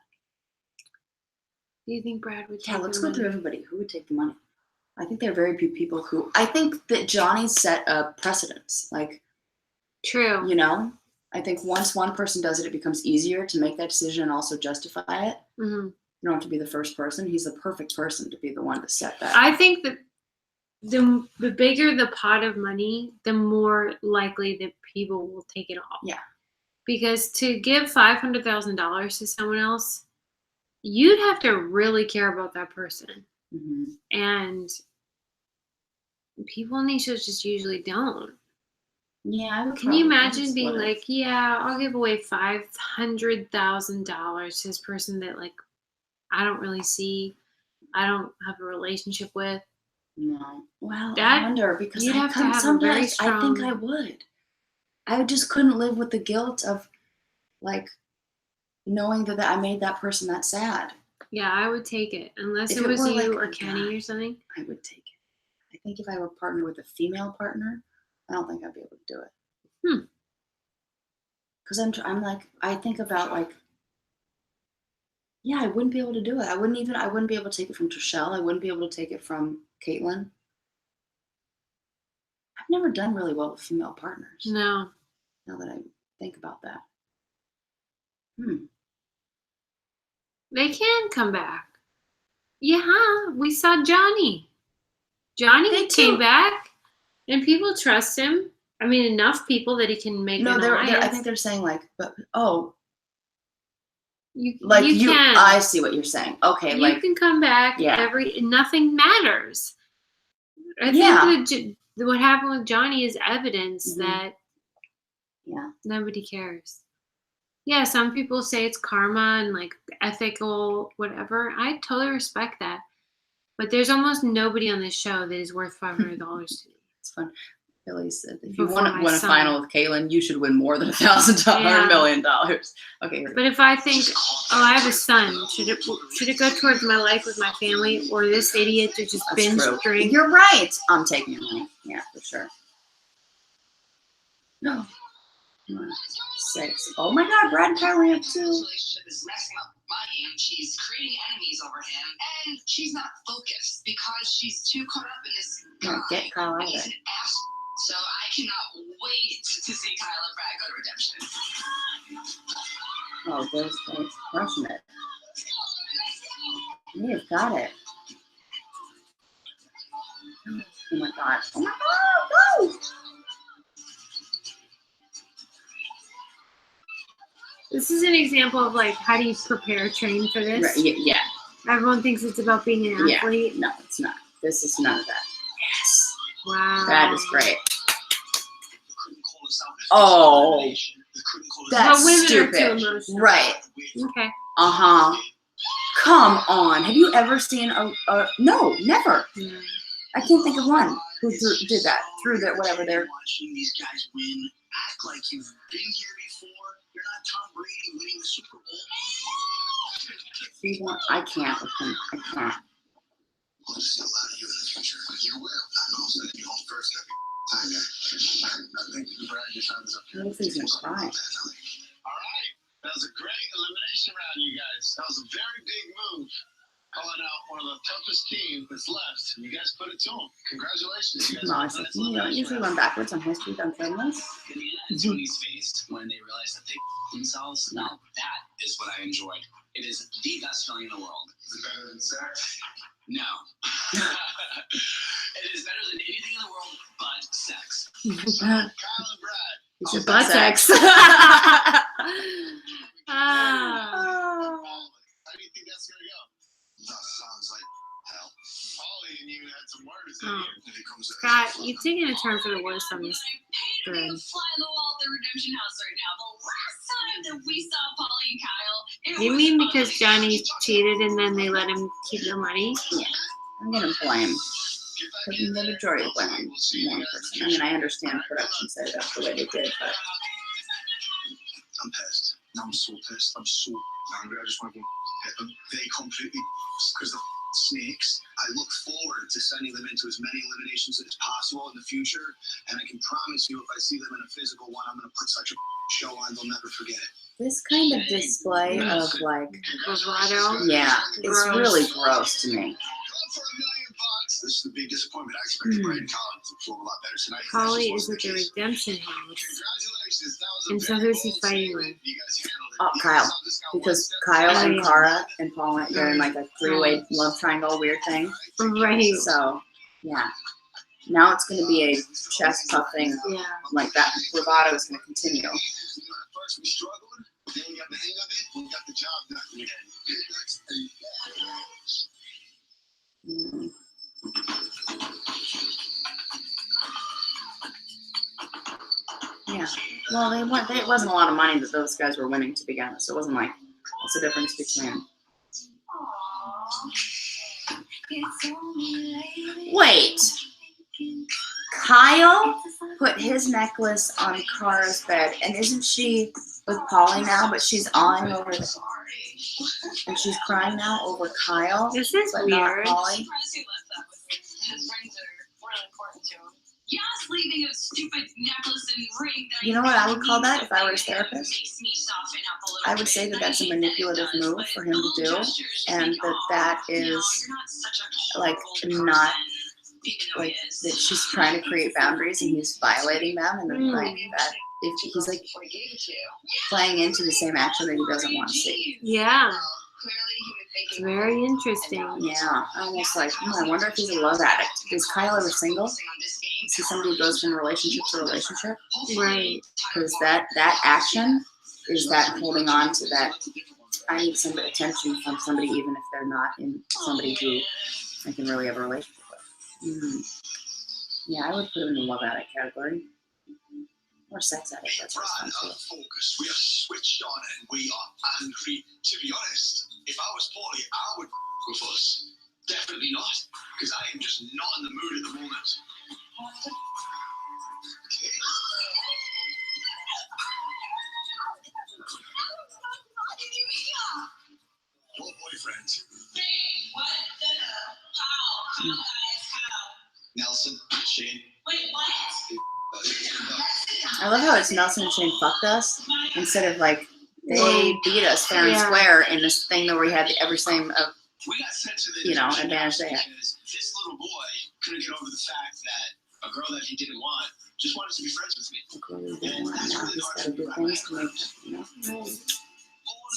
Do you think Brad would take Yeah, let's the go through money? everybody. Who would take the money? I think there are very few people who. I think that Johnny set a precedence. Like, True. you know, I think once one person does it, it becomes easier to make that decision and also justify it. Mm-hmm. You don't have to be the first person. He's the perfect person to be the one to set that. I think that the bigger the pot of money, the more likely that people will take it all. Yeah. Because to give $500,000 to someone else, you'd have to really care about that person. Mm-hmm. And people in these shows just usually don't. Yeah, I would. Can you imagine being like, yeah, I'll give away $500,000 to this person that like I don't really see, I don't have a relationship with? No. Well, That, I wonder because you'd I have to come have a very sometimes. I think strong- I would. I just couldn't live with the guilt of, like, knowing that I made that person that sad. Yeah, I would take it unless If it it was were you like or a Kenny guy, or something. I would take it. I think if I were partnered with a female partner, I don't think I'd be able to do it. Because I'm like, I think about like, yeah, I wouldn't be able to do it. I wouldn't be able to take it from Trishelle. I wouldn't be able to take it from Caitlin. I've never done really well with female partners. No. Now that I think about that. They can come back. Yeah, we saw Johnny. Johnny came back, and people trust him. I mean, enough people that he can make an alliance. I think they're saying like, but you can. I see what you're saying. Okay, you can come back. Yeah. Nothing matters. I think that what happened with Johnny is evidence that nobody cares. Yeah, some people say it's karma and like ethical whatever. I totally respect that. But there's almost nobody on this show that is worth $500 to me. It's fun. Billy said, if you want to win a final with Caitlin, you should win more than $1 million. Okay. But if I think, oh, I have a son, should it go towards my life with my family, or this idiot to just binge drink? You're right. I'm taking your money. Yeah, for sure. No. 6. Oh my God, Brad and Kylie have 2. Relationship is messing up my game. She's creating enemies over him, and she's not focused because she's too caught up in this. Get Kyle out of He's there. an ass. So I cannot wait to see Kyle and Brad go to redemption. Oh, those guys crushing it. You've got it. Oh my God. Oh my God, go! This is an example of like, how do you prepare, train for this? Right, yeah. Everyone thinks it's about being an athlete. No, it's not. This is none of that. Yes. Wow. That is great. Oh, that's stupid. Right. Okay. Come on. Have you ever seen no, never. Yeah. I can't think of one who did that. Threw that, whatever they're. Watching these guys win, act like you've been here before. You're not Tom Brady winning the Super Bowl. I can't with him. I can't. I'll just see a lot of you in the future. You will. I know. So you home first. Time, man. I think Brad, your time is up here. I don't think he's gonna cry. All right. That was a great elimination round, you guys. That was a very big move. Calling out one of the toughest teams that's left. You guys put it to them. Congratulations. You guys You don't usually run backwards on high speed on treadmills. In the end, Tony's face when they realized that they themselves. Now that is what I enjoyed. It is the best feeling in the world. Is it better than sex? No. It is better than anything in the world but sex. Kyle and Brad. It's your butt sex. How do you think that's going to go? That sounds like hell. Holly and you had some words in Oh. here. If it comes to Scott, you've taken a turn for the worse on this I'm thread. paying to be a fly on the wall at the redemption house right now. The last time that we saw Polly and Kyle, You mean because Johnny cheated and then they let him keep the money? Yeah. I'm gonna blame. The majority of blame one person. I mean, I understand production set it up the way they did, but I'm pissed. I'm so pissed. I'm so angry. I just want to go hit them. They completely, because of snakes. I look forward to sending them into as many eliminations as possible in the future. And I can promise you, if I see them in a physical one, I'm going to put such a show on, they'll never forget it. this kind of display of like, Bravado? yeah, it's Gross. really gross to me. Going for $1 million. This is a big disappointment. I expected Brad and Colin to perform a lot better tonight. Holly is at the redemption house. Congratulations. That was And so who's he fighting with? Kyle. Because Kyle and yeah. Cara and Paul, they're in like a three-way love triangle weird thing. Right. So, yeah. Now it's going to be a chest puffing, Yeah. like that bravado is going to continue. First we struggled, then we got the hang of it, we got the job done. Yeah. Well, they weren't. It wasn't a lot of money that those guys were winning to begin with. So it wasn't like what's the difference between. Wait. Kyle put his necklace on Cara's bed, and isn't she with Polly now? But she's awing over the, and she's crying now over Kyle. This is but weird. Not Polly. His friends are really important to him. Yes, leaving a stupid necklace and ring. You know what I would call that if I were his therapist? Makes me soften up a little I would say that that's a manipulative move for him to do, and that is like not like that she's trying to create boundaries and he's violating them, and then like that if he's like playing into the same action that he doesn't want to see. Yeah. It's very interesting. Yeah, I almost like, I wonder if he's a love addict. Is Kyle ever single? Is he somebody who goes from relationship to relationship? Right. Because that action is that holding on to that. I need some attention from somebody, even if they're not in somebody who I can really have a relationship with. Mm-hmm. Yeah, I would put him in the love addict category. Or sex addict. That's focus. We are switched on and we are angry. To be honest, if I was Paulie, I would with us. Definitely not, because I am just not in the mood at the moment. Your boyfriend. What? How? Nelson, Shane. Wait, what? I love how it's Nelson and Shane fucked us instead of like they beat us fair and square in this thing that we had every same of advantage they had. This little boy couldn't get over the fact that a girl that he didn't want just wanted to be friends with me. Now he's got to do things to make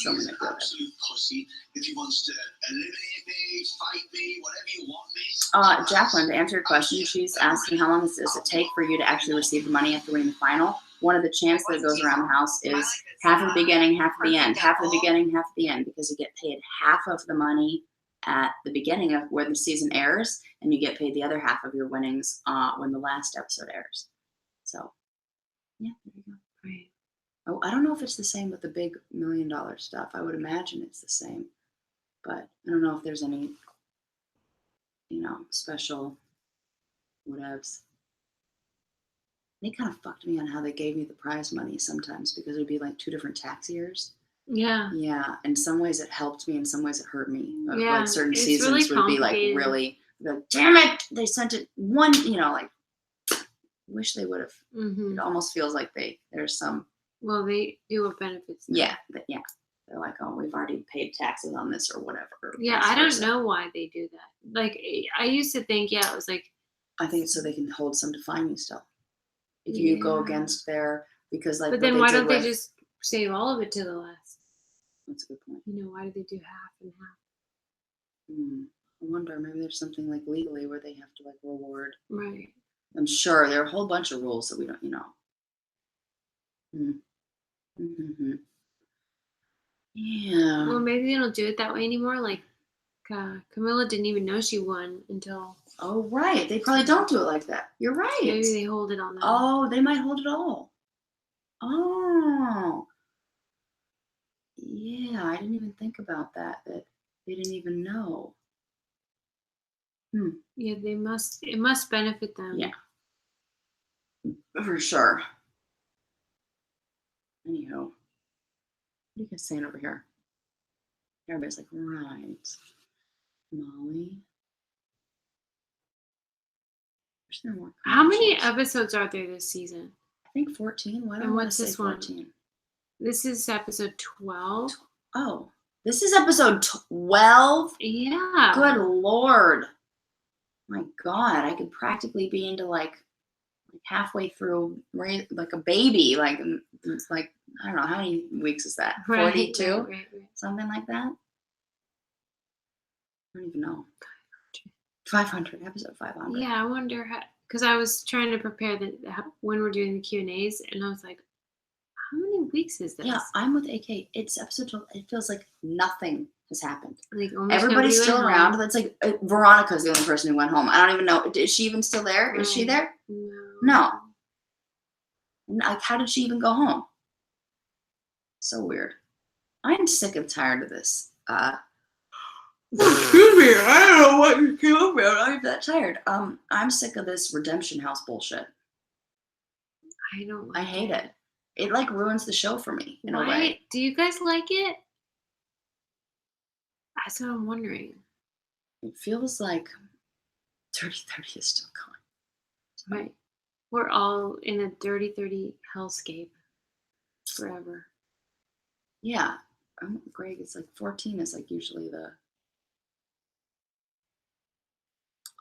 so manipulative. Absolute pussy. If he wants to eliminate me, fight me, whatever you want me. Jacqueline, to answer your question, she's asking how long does it take for you to actually receive the money after winning the final? One of the chants that goes around the house is half of the beginning, half of the end, half of the beginning, half of the end, because you get paid half of the money at the beginning of where the season airs, and you get paid the other half of your winnings when the last episode airs. So, yeah, there you go. Right. Oh, I don't know if it's the same with the big $1 million stuff. I would imagine it's the same, but I don't know if there's any, special whatevs. They kind of fucked me on how they gave me the prize money sometimes because it would be like 2 different tax years. Yeah. Yeah. In some ways it helped me. In some ways it hurt me. Yeah. Like certain it's seasons really would be like, damn it. They sent it one, like, wish they would have. Mm-hmm. It almost feels like there's some. Well, they do what benefits them. Yeah. Yeah. They're like, oh, we've already paid taxes on this or whatever. Yeah. I don't know why they do that. Like, I used to think, it was like. I think it's so they can hold some to fine you still. If you go against their, because like. But then why don't they just save all of it to the last? That's a good point. Why do they do half and half? I wonder, maybe there's something like legally where they have to like reward. Right. I'm sure there are a whole bunch of rules that we don't, Yeah. Well, maybe they don't do it that way anymore. Like, Camilla didn't even know she won until. Oh, right. They probably don't do it like that. You're right. Maybe they hold it on them. Oh, they might hold it all. Oh. Yeah, I didn't even think about that they didn't even know. Yeah, it must benefit them. Yeah. For sure. Anyhow, what are you guys saying over here? Everybody's like, right. Molly. How many episodes are there this season? I think 14. Why don't I what's say this 14? one? This is episode 12. Oh, this is episode 12? Yeah. Good Lord. My God, I could practically be into like halfway through, like a baby, like I don't know, how many weeks is that? 42? Right. Something like that? I don't even know. 500, episode 500. Yeah, I wonder how, because I was trying to prepare when we're doing the Q&As, and I was like, how many weeks is this? Yeah, I'm with AK. It's episode 12. It feels like nothing has happened. Like almost Everybody's still nobody went around. home. That's like Veronica's the only person who went home. I don't even know. Is she even still there? Is she there? No. Like, how did she even go home? So weird. I'm sick and tired of this. Excuse me, I don't know what you came up with. I'm that tired. I'm sick of this redemption house bullshit. I hate it. It like ruins the show for me in a way. Do you guys like it? That's what I'm wondering. It feels like 30-30 is still going. Right. We're all in a 30-30 hellscape forever. Yeah. Greg, it's like 14 is like usually the...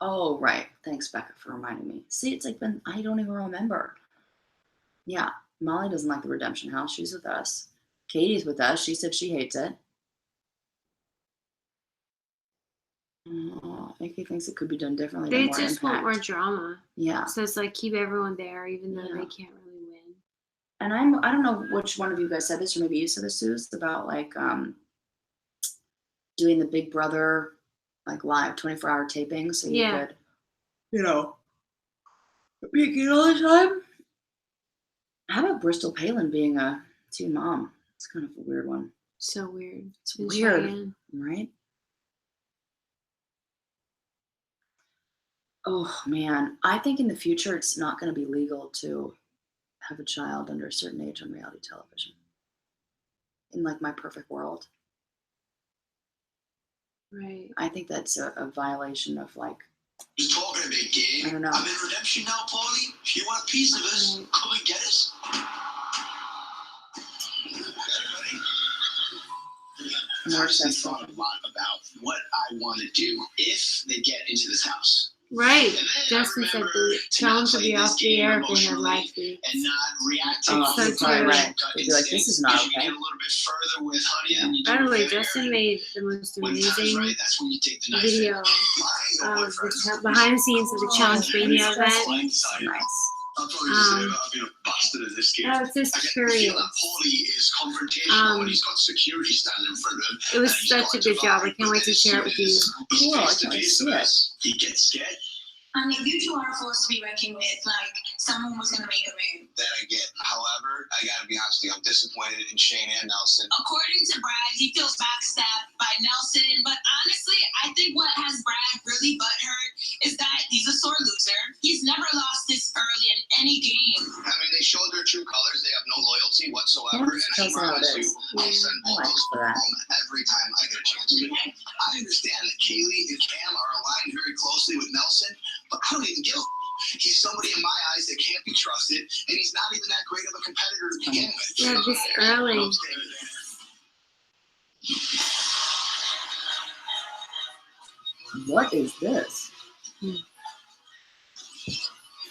Oh, right. Thanks, Becca, for reminding me. See, it's like I don't even remember. Yeah. Molly doesn't like the redemption house. She's with us. Katie's with us. She said she hates it. Nikki thinks it could be done differently. They just want more drama. Yeah. So it's like keep everyone there, even though they can't really win. And I don't know which one of you guys said this, or maybe you said this, Suze, about like doing the Big Brother like live 24-hour taping, so you could, make it all the time. How about Bristol Palin being a teen mom? It's kind of a weird one. So weird. It's weird, right? Oh man, I think in the future it's not going to be legal to have a child under a certain age on reality television. In like my perfect world. Right. I think that's a violation of like. He's talking a big game. I don't know. I'm in redemption now, Paulie. If you want a piece of us, come and get us. I've actually thought a lot about what I want to do if they get into this house. Right. Justin said the challenge will be off the air if they have live feed. And not react to That's probably right. They'd be like, this is not okay. By the way, Justin made the most amazing video of the behind the scenes of the Challenge Radio event. Nice. I was just curious. It was such a good job. I can't wait to share it with you. Cool, I can't see it. He gets scared. I mean, you two are a force to be reckoned with. Like, someone was going to make a move. That I get. However, I got to be honest with you, I'm disappointed in Shane and Nelson. According to Brad, he feels backstabbed by Nelson. But honestly, I think what has Brad really butthurt is that he's a sore loser. He's never lost this early in any game. I mean, they showed their true colors. They have no loyalty whatsoever. Yeah, and I promise you, I'll send all I like those that. home every time I get a chance to. I understand that Kaylee and Cam are aligned very closely with Nelson, but I don't even give a he's somebody in my eyes that can't be trusted, and he's not even that great of a competitor to begin with. Yeah, this early. What is this?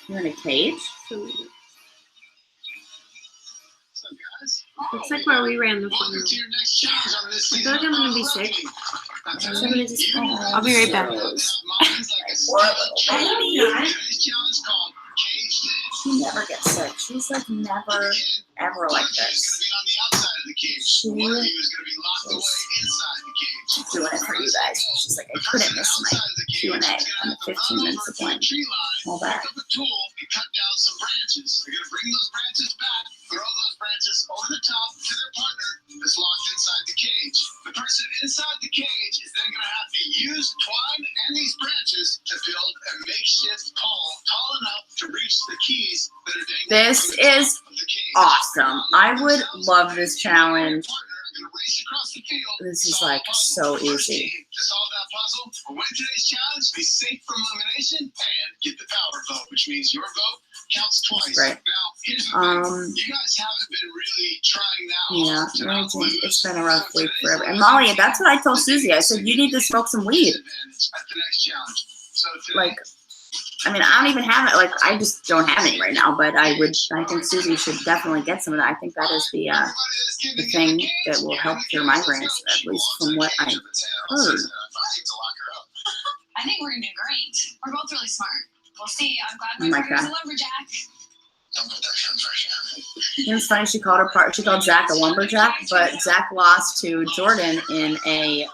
You're in a cage? Looks like where we ran the fun room. I feel like I'm going to be sick. So I'm going to just... I'll be right back. She never gets sick. She's like never, ever like this. She's doing it for you guys. She's like, I couldn't miss my Q&A on the 15 minutes of one. All that. Cut down some branches. They're going to bring those branches back, throw those branches over the top to their partner that's locked inside the cage. The person inside the cage is then going to have to use twine and these branches to build a makeshift pole tall enough to reach the keys that are dangling This is awesome. I would love this challenge. This is like so easy. To solve that puzzle, or win today's challenge, be safe from elimination, and get the power vote, which means your vote counts twice. Right. Now, here's the thing. You guys haven't been really trying that hard to not lose. It's been a rough week for everyone. And Molly, that's what I told Susie. I said, you need to smoke some weed. At the next challenge. So today, Like, I mean, I don't even have it. Like, I just don't have any right now. But I think Susie should definitely get some of that. I think that is the thing that will help cure migraines, at least from what I heard. I think we're gonna do great. We're both really smart. We'll see. I'm glad my partner's a lumberjack. It's funny, she called Zach a lumberjack, but Zach lost to Jordan in a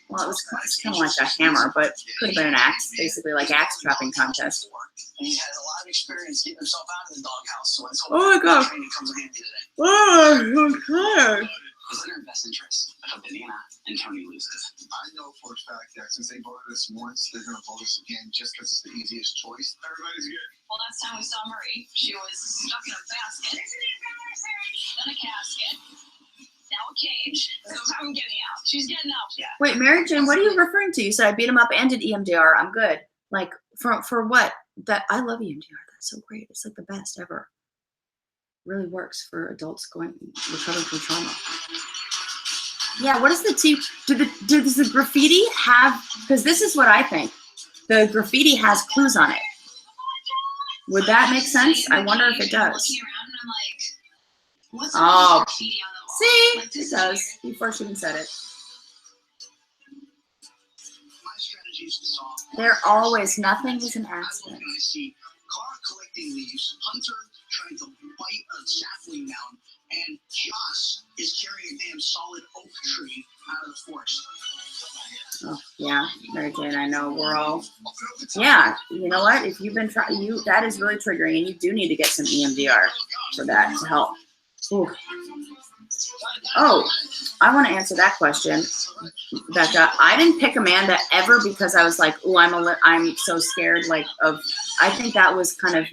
well, it's kind of like a hammer, but could have been an axe, basically like axe trapping contest. And he has a lot of experience getting himself out of the doghouse, so it's oh my god. training comes in handy today. Oh, okay. It's in our best interest. I hope Banana and Tony loses. I know for a fact that since they voted us once, they're going to vote us again just because it's the easiest choice. Everybody's good. Well, last time we saw Marie, she was stuck in a basket, then a casket, now a cage. So I'm getting out. She's getting out. Yeah. Wait, Mary Jane, what are you referring to? You said I beat him up and did EMDR. I'm good. Like, for what? That I love EMDR. That's so great. It's like the best ever. Really works for adults recovering from trauma. Yeah, what is the does the graffiti have, because this is what I think. The graffiti has clues on it. Would that make sense? I wonder if it does. Oh, see, it does. Before she even said it. They're always, nothing is an accident. I see Car collecting leaves, Hunter trying to bite a sapling down, and Joss is carrying a damn solid oak tree out of the forest. Oh, yeah, Mary Jane, I know we're all, yeah, you know what? If you've been trying, that is really triggering, and you do need to get some EMDR for that to help. Ooh. Oh, I want to answer that question, Becca. I didn't pick Amanda ever because I was like, oh, I'm so scared, like, I think that was kind of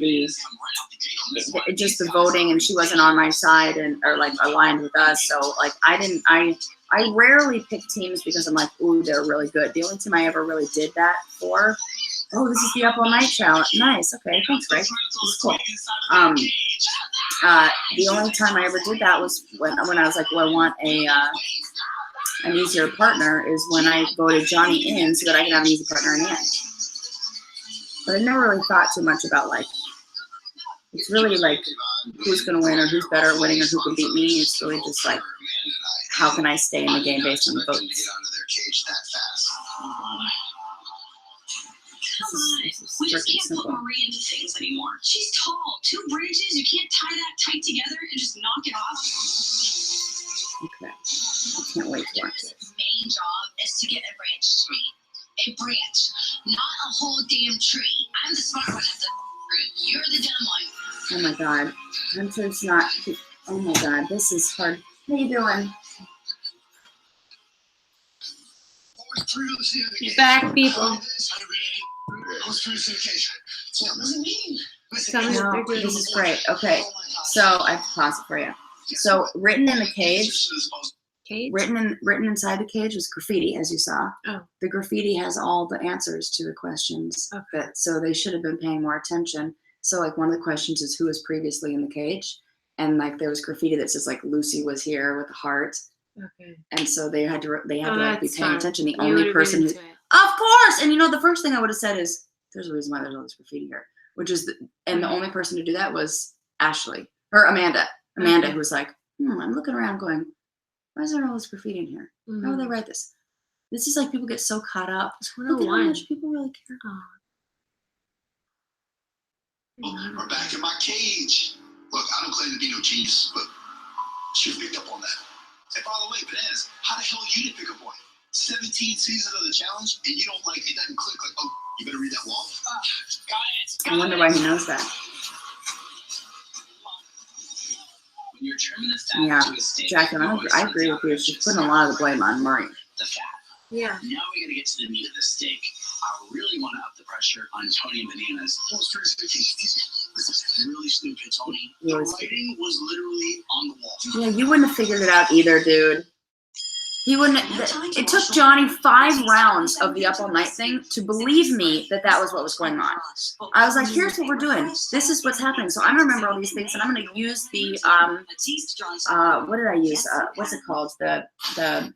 just the voting, and she wasn't on my side or like aligned with us. So like, I rarely pick teams because I'm like, ooh, they're really good. The only team I ever really did that for, oh, this is the Up All Night challenge. Nice. Okay, thanks, Greg. This is cool. The only time I ever did that was when I was like, well, I want an easier partner, is when I voted Johnny in so that I could have an easy partner in the end. But I never really thought too much about, like, it's really like who's going to win or who's better at winning or who can beat me. It's really just like, how can I stay in the game based on the votes? Come on, we just can't put Marie into things anymore. She's tall, 2 branches, you can't tie that tight together and just knock it off. Okay, I can't wait to watch it. Her main job is to get a branch to me. A branch, not a whole damn tree. I'm the smart one of the group. You're the dumb one. Oh my god, Hunter's not. Oh my god, this is hard. How you doing? He's back, people. No, this is great. Okay, so I have to pause it for you. So written in the cage. Written inside the cage was graffiti, as you saw. Oh. The graffiti has all the answers to the questions. Okay. So they should have been paying more attention. So like one of the questions is who was previously in the cage, and like there was graffiti that says like Lucy was here with a heart. Okay. And so they had to like, be paying attention. The You only person who, of course, and you know the first thing I would have said is there's a reason why there's all this graffiti here, which is the only person to do that was Amanda, who was like, I'm looking around going, why is there all this graffiti in here? How would they write this? This is like people get so caught up. Look at how much people really care. Oh, we're back in my cage. Look, I don't claim to be no genius, but she picked up on that. And by the way, Bananas, how the hell you didn't pick up on it? 17 seasons of the challenge, and you don't like it doesn't click like, oh, you better read that wall. Got it. I wonder why he knows that. When you're trimming the fat Yeah, to a steak, Jacqueline, I agree with you. She's putting a lot of the blame on Marie. The fat. Yeah. Now we gotta get to the meat of the steak. I really want to up the pressure on Tony and Bananas. This is really stupid, Tony. The writing was literally on the wall. Yeah, you wouldn't have figured it out either, dude. He wouldn't. It took Johnny 5 rounds of the Up All Night thing to believe me that was what was going on. I was like, here's what we're doing. This is what's happening. So I'm gonna remember all these things, and I'm gonna use the what did I use? What's it called? The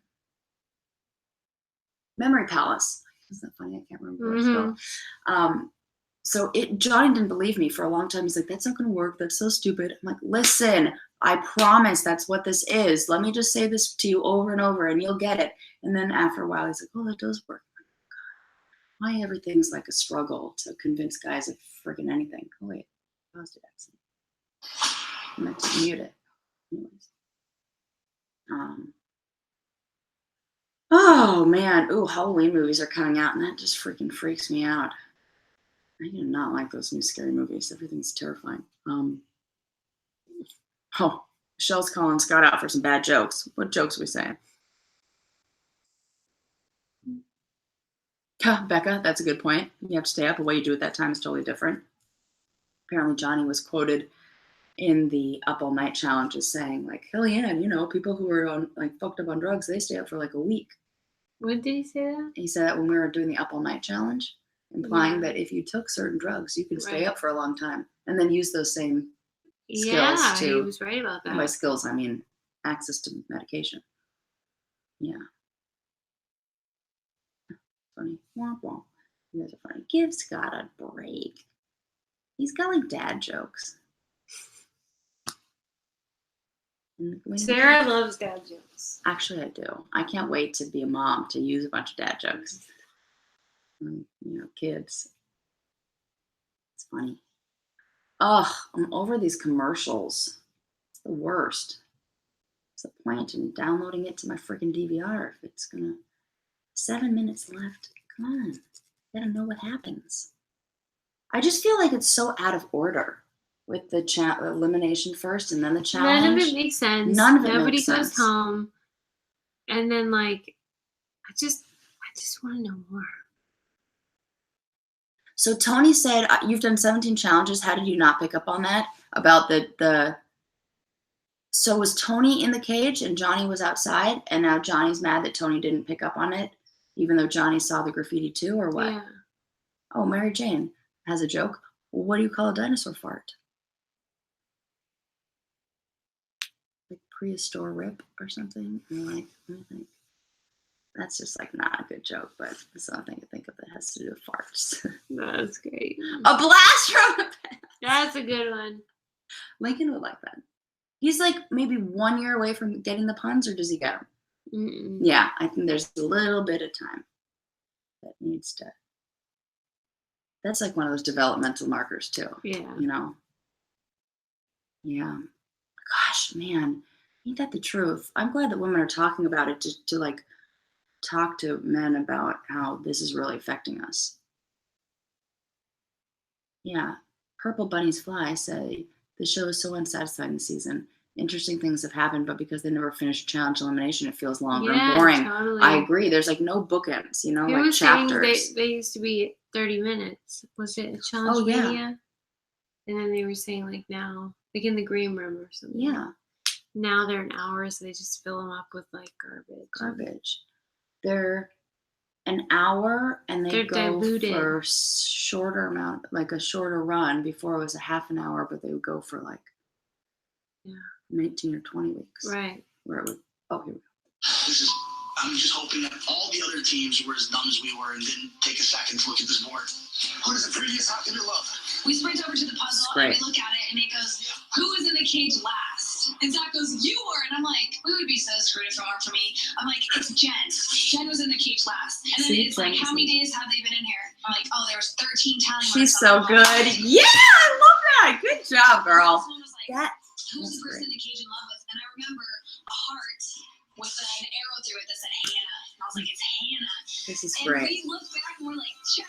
Memory Palace. Isn't that funny? I can't remember. So Johnny didn't believe me for a long time. He's like, that's not going to work. That's so stupid. I'm like, listen, I promise that's what this is. Let me just say this to you over and over and you'll get it. And then after a while, he's like, oh, that does work. Why everything's like a struggle to convince guys of freaking anything. Oh, wait. Positive accent. I meant to mute it. Anyways. Oh, man. Ooh, Halloween movies are coming out, and that just freaking freaks me out. I do not like those new scary movies. Everything's terrifying. Michelle's calling Scott out for some bad jokes. What jokes are we saying? Becca, that's a good point. You have to stay up. The way you do it that time is totally different. Apparently, Johnny was quoted in the Up All Night challenge as saying, like, hell yeah, and people who are on like fucked up on drugs, they stay up for like a week. When did he say that? He said that when we were doing the Up All Night challenge, implying that if you took certain drugs, you can stay up for a long time and then use those same skills to. Yeah, he was right about that. And by skills, I mean access to medication. Yeah. Funny. Womp womp. You guys are funny. Give Scott a break. He's got like dad jokes. Sarah loves dad jokes. Actually, I do. I can't wait to be a mom to use a bunch of dad jokes. Kids. It's funny. Ugh, I'm over these commercials. It's the worst. What's the point in downloading it to my freaking DVR if it's gonna 7 minutes left? Come on. I gotta know what happens. I just feel like it's so out of order with the elimination first and then the challenge. None of it makes sense. None of it Nobody makes goes sense. home. And then like I just want to know more. So Tony said, you've done 17 challenges. How did you not pick up on that? About the so was Tony in the cage and Johnny was outside, and now Johnny's mad that Tony didn't pick up on it, even though Johnny saw the graffiti too, or what? Yeah. Oh, Mary Jane has a joke. Well, what do you call a dinosaur fart? Like prehistoric rip or something? Let me think. That's just like not a good joke, but it's something to think of that has to do with farts. That's great. A blast from the past. That's a good one. Lincoln would like that. He's like maybe 1 year away from getting the puns, or does he get them? Mm-mm. Yeah, I think there's a little bit of time that needs to. That's like one of those developmental markers too. Yeah. Yeah. Gosh, man, ain't that the truth? I'm glad that women are talking about it to like talk to men about how this is really affecting us. Yeah. Purple Bunnies Fly say the show is so unsatisfying this season. Interesting things have happened, but because they never finished challenge elimination, it feels longer and boring. Totally. I agree. There's like no bookends, He like was chapters. saying they used to be 30 minutes. Was it a challenge media? And then they were saying like now, like in the green room or something. Yeah. Now they're an hour, so they just fill them up with like garbage. They're an hour and they go diluted. for shorter amount, like a shorter run. Before it was a half an hour, but they would go for like 19 or 20 weeks. Right. Where it would, here we go. I'm just hoping that all the other teams were as dumb as we were and didn't take a second to look at this board. What is the prettiest hockey you love? We sprint over to the puzzle and we look at it and it goes, who was in the cage last? And Zach goes, you were. And I'm like, we would be so screwed if it weren't for me. I'm like, it's Jen. Jen was in the cage last. And then it's like, how many days have they been in here? I'm like, oh, there was 13 tallying. She's so good. Yeah, I love that. Good job, girl. Who's the person in the cage in love with? And I remember a heart with an arrow through it that said Hannah. And I was like, it's Hannah. This is and great. We look back and we're like, check.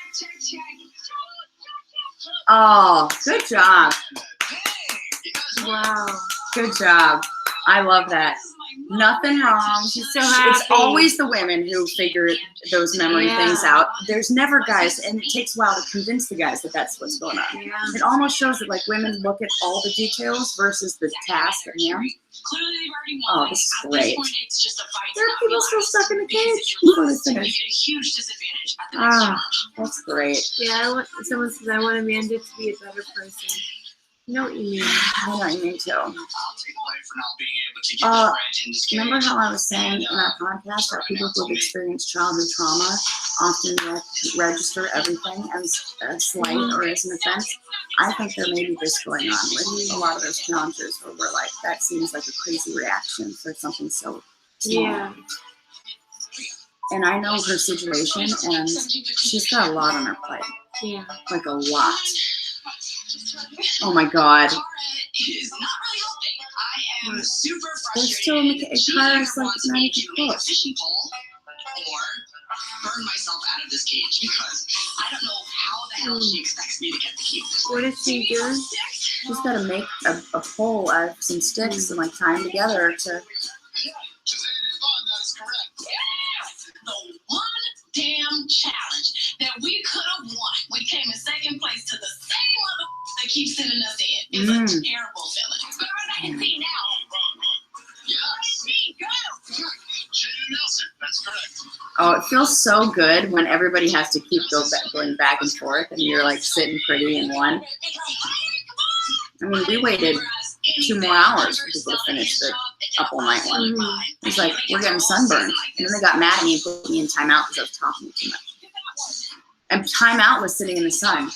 Oh, good job. Wow. Good job. I love that. Nothing wrong. She's so happy. It's always the women who figure those memory things out. There's never guys, and it takes a while to convince the guys that that's what's going on. Yeah. It almost shows that like women look at all the details versus the task at hand. Clearly they've already won. Oh, this is At great. this point, it's just a fight. There are people still stuck in the cage You before they lose, you finish. get a huge disadvantage at the next challenge. That's great. Yeah, someone says I want Amanda to be a better person. I know what you mean. I know what you mean too. I'll take away for not being able to get the friend in this Remember cage. how I was saying in our podcast that people who've experienced childhood trauma often register everything as a slight or as an offense? I think there may be this going on with a lot of those challengers where we're like, that seems like a crazy reaction for something so small. Yeah. And I know her situation, and she's got a lot on her plate. Yeah. Like a lot. Oh my God. Is not really helping. I am super They're frustrated. still in the car. It's like wants not me even to make a close. fishing pole or burn myself out of this cage because I don't know how the hell she expects me to get to keep this. What is she doing? She's got to make a pole out of some sticks and like tie them together to. Shazam Yvonne, that is correct. Yes! The one damn challenge that we could have won. We came in second place to the same mother that keeps sending us in. It's a terrible feeling. But I can see now. Yeah. Me, go! Jaden Nelson, that's correct. Oh, it feels so good when everybody has to keep going back and forth, and you're like sitting pretty in one. I mean, we waited 2 more hours for people to finish the up all night one. It's like, we're getting sunburned. And then they got mad at me and put me in timeout because I was talking too much. And timeout was sitting in the sun.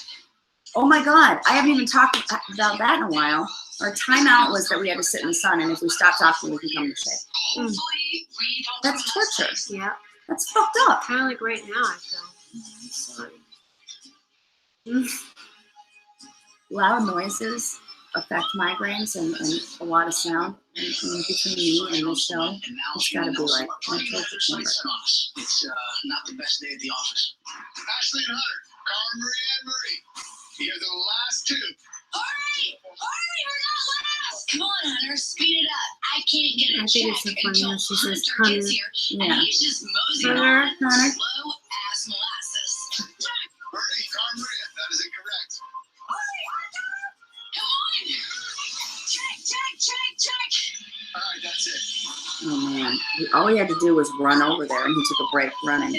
Oh my God, I haven't even talked about that in a while. Our timeout was that we had to sit in the sun, and if we stop talking, we can come to shade. That's torture. Yeah. That's fucked up. Kind of like right now, I feel. Loud noises affect migraines and a lot of sound. And between me and this show, it's got to be like my torture chamber. It's not the best day at the office. Ashley and Hunter, Carl, Marie, and Marie. You're the last two. Hurry! Hurry! We're not last! Come on, Hunter, speed it up. I can't get I a think check it's so funny until when she says Hunter gets here, Yeah. and he's just moseying Hunter, on Hunter. slow as molasses. Marie, Carl, Maria, that is incorrect. Hurry, Hunter! Come on! Check! All right, that's it. Oh man, all he had to do was run over there, and he took a break running.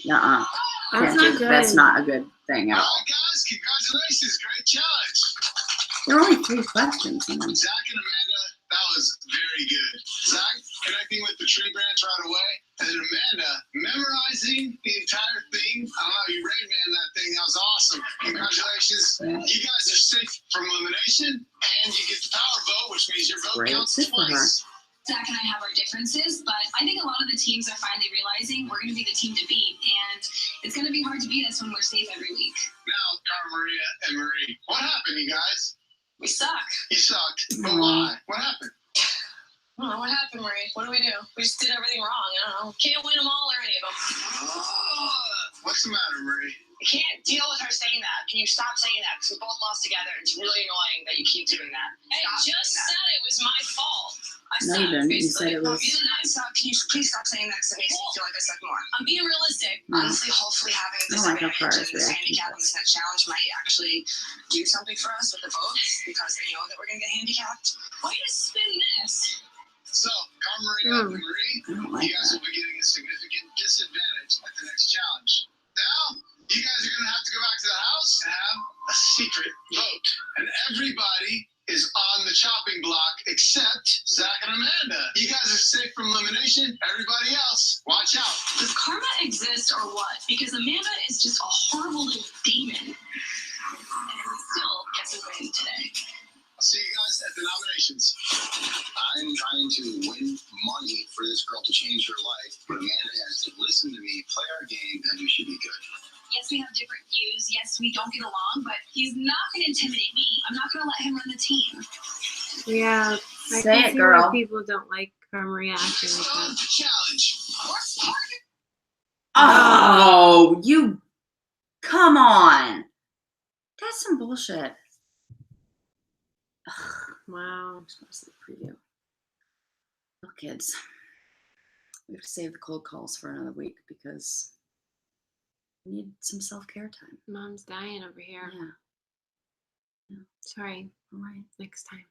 Nuh-uh. That's not good. That's not a good thing at All all. right, guys, congratulations. Great challenge. There were only 3 questions. Zach and Amanda, that was very good. Zach connecting with the tree branch right away, and then Amanda memorizing the entire thing. I don't know, you Rain Man that thing. That was awesome. Congratulations. Yeah. You guys are safe from elimination, and you get the power vote, which means your vote Great. counts Good for her. twice. Zach and I have our differences, but I think a lot of the teams are finally realizing we're going to be the team to beat, and it's going to be hard to beat us when we're safe every week. Now, Cara Maria and Marie, what happened, you guys? We suck. You sucked. But why? What happened? I don't know what happened, Marie. What do? We just did everything wrong. I don't know. Can't win them all or any of them. What's the matter, Marie? I can't deal with her saying that. Can you stop saying that? Because we both lost together. It's really annoying that you keep doing that. I just said it was my fault. No, you didn't. You said it was. Can you please stop saying that because it makes me feel like I suck more. I'm being realistic. No. Honestly, hopefully having this I don't like how advantage Cara's and this reacting to handicap and this next challenge might actually do something for us with the votes because they know that we're going to get handicapped. Way to spin this. So, Cara Maria and Marie, I don't you like guys that. will be getting a significant disadvantage at the next challenge. Now, you guys are going to have to go back to the house and have a secret vote. And everybody is on the chopping block except Zach and Amanda. You guys are safe from elimination. Everybody else, watch out. Does karma exist or what? Because Amanda is just a horrible little demon. And we still get to win today. I'll see you guys at the nominations. I'm trying to win money for this girl to change her life, but Amanda has to listen to me, play our game, and we should be good. Yes, we have different views. Yes, we don't get along, but he's not going to intimidate me. I'm not going to let him run the team. Yeah. I Say can it, see girl. why people don't like Maria acting like So, that. the challenge. Oh, you. Come on. That's some bullshit. Ugh, Wow. I'm supposed to preview. Well, kids, we have to save the cold calls for another week because we need some self-care time. Mom's dying over here. Yeah. Sorry. All right. Next time.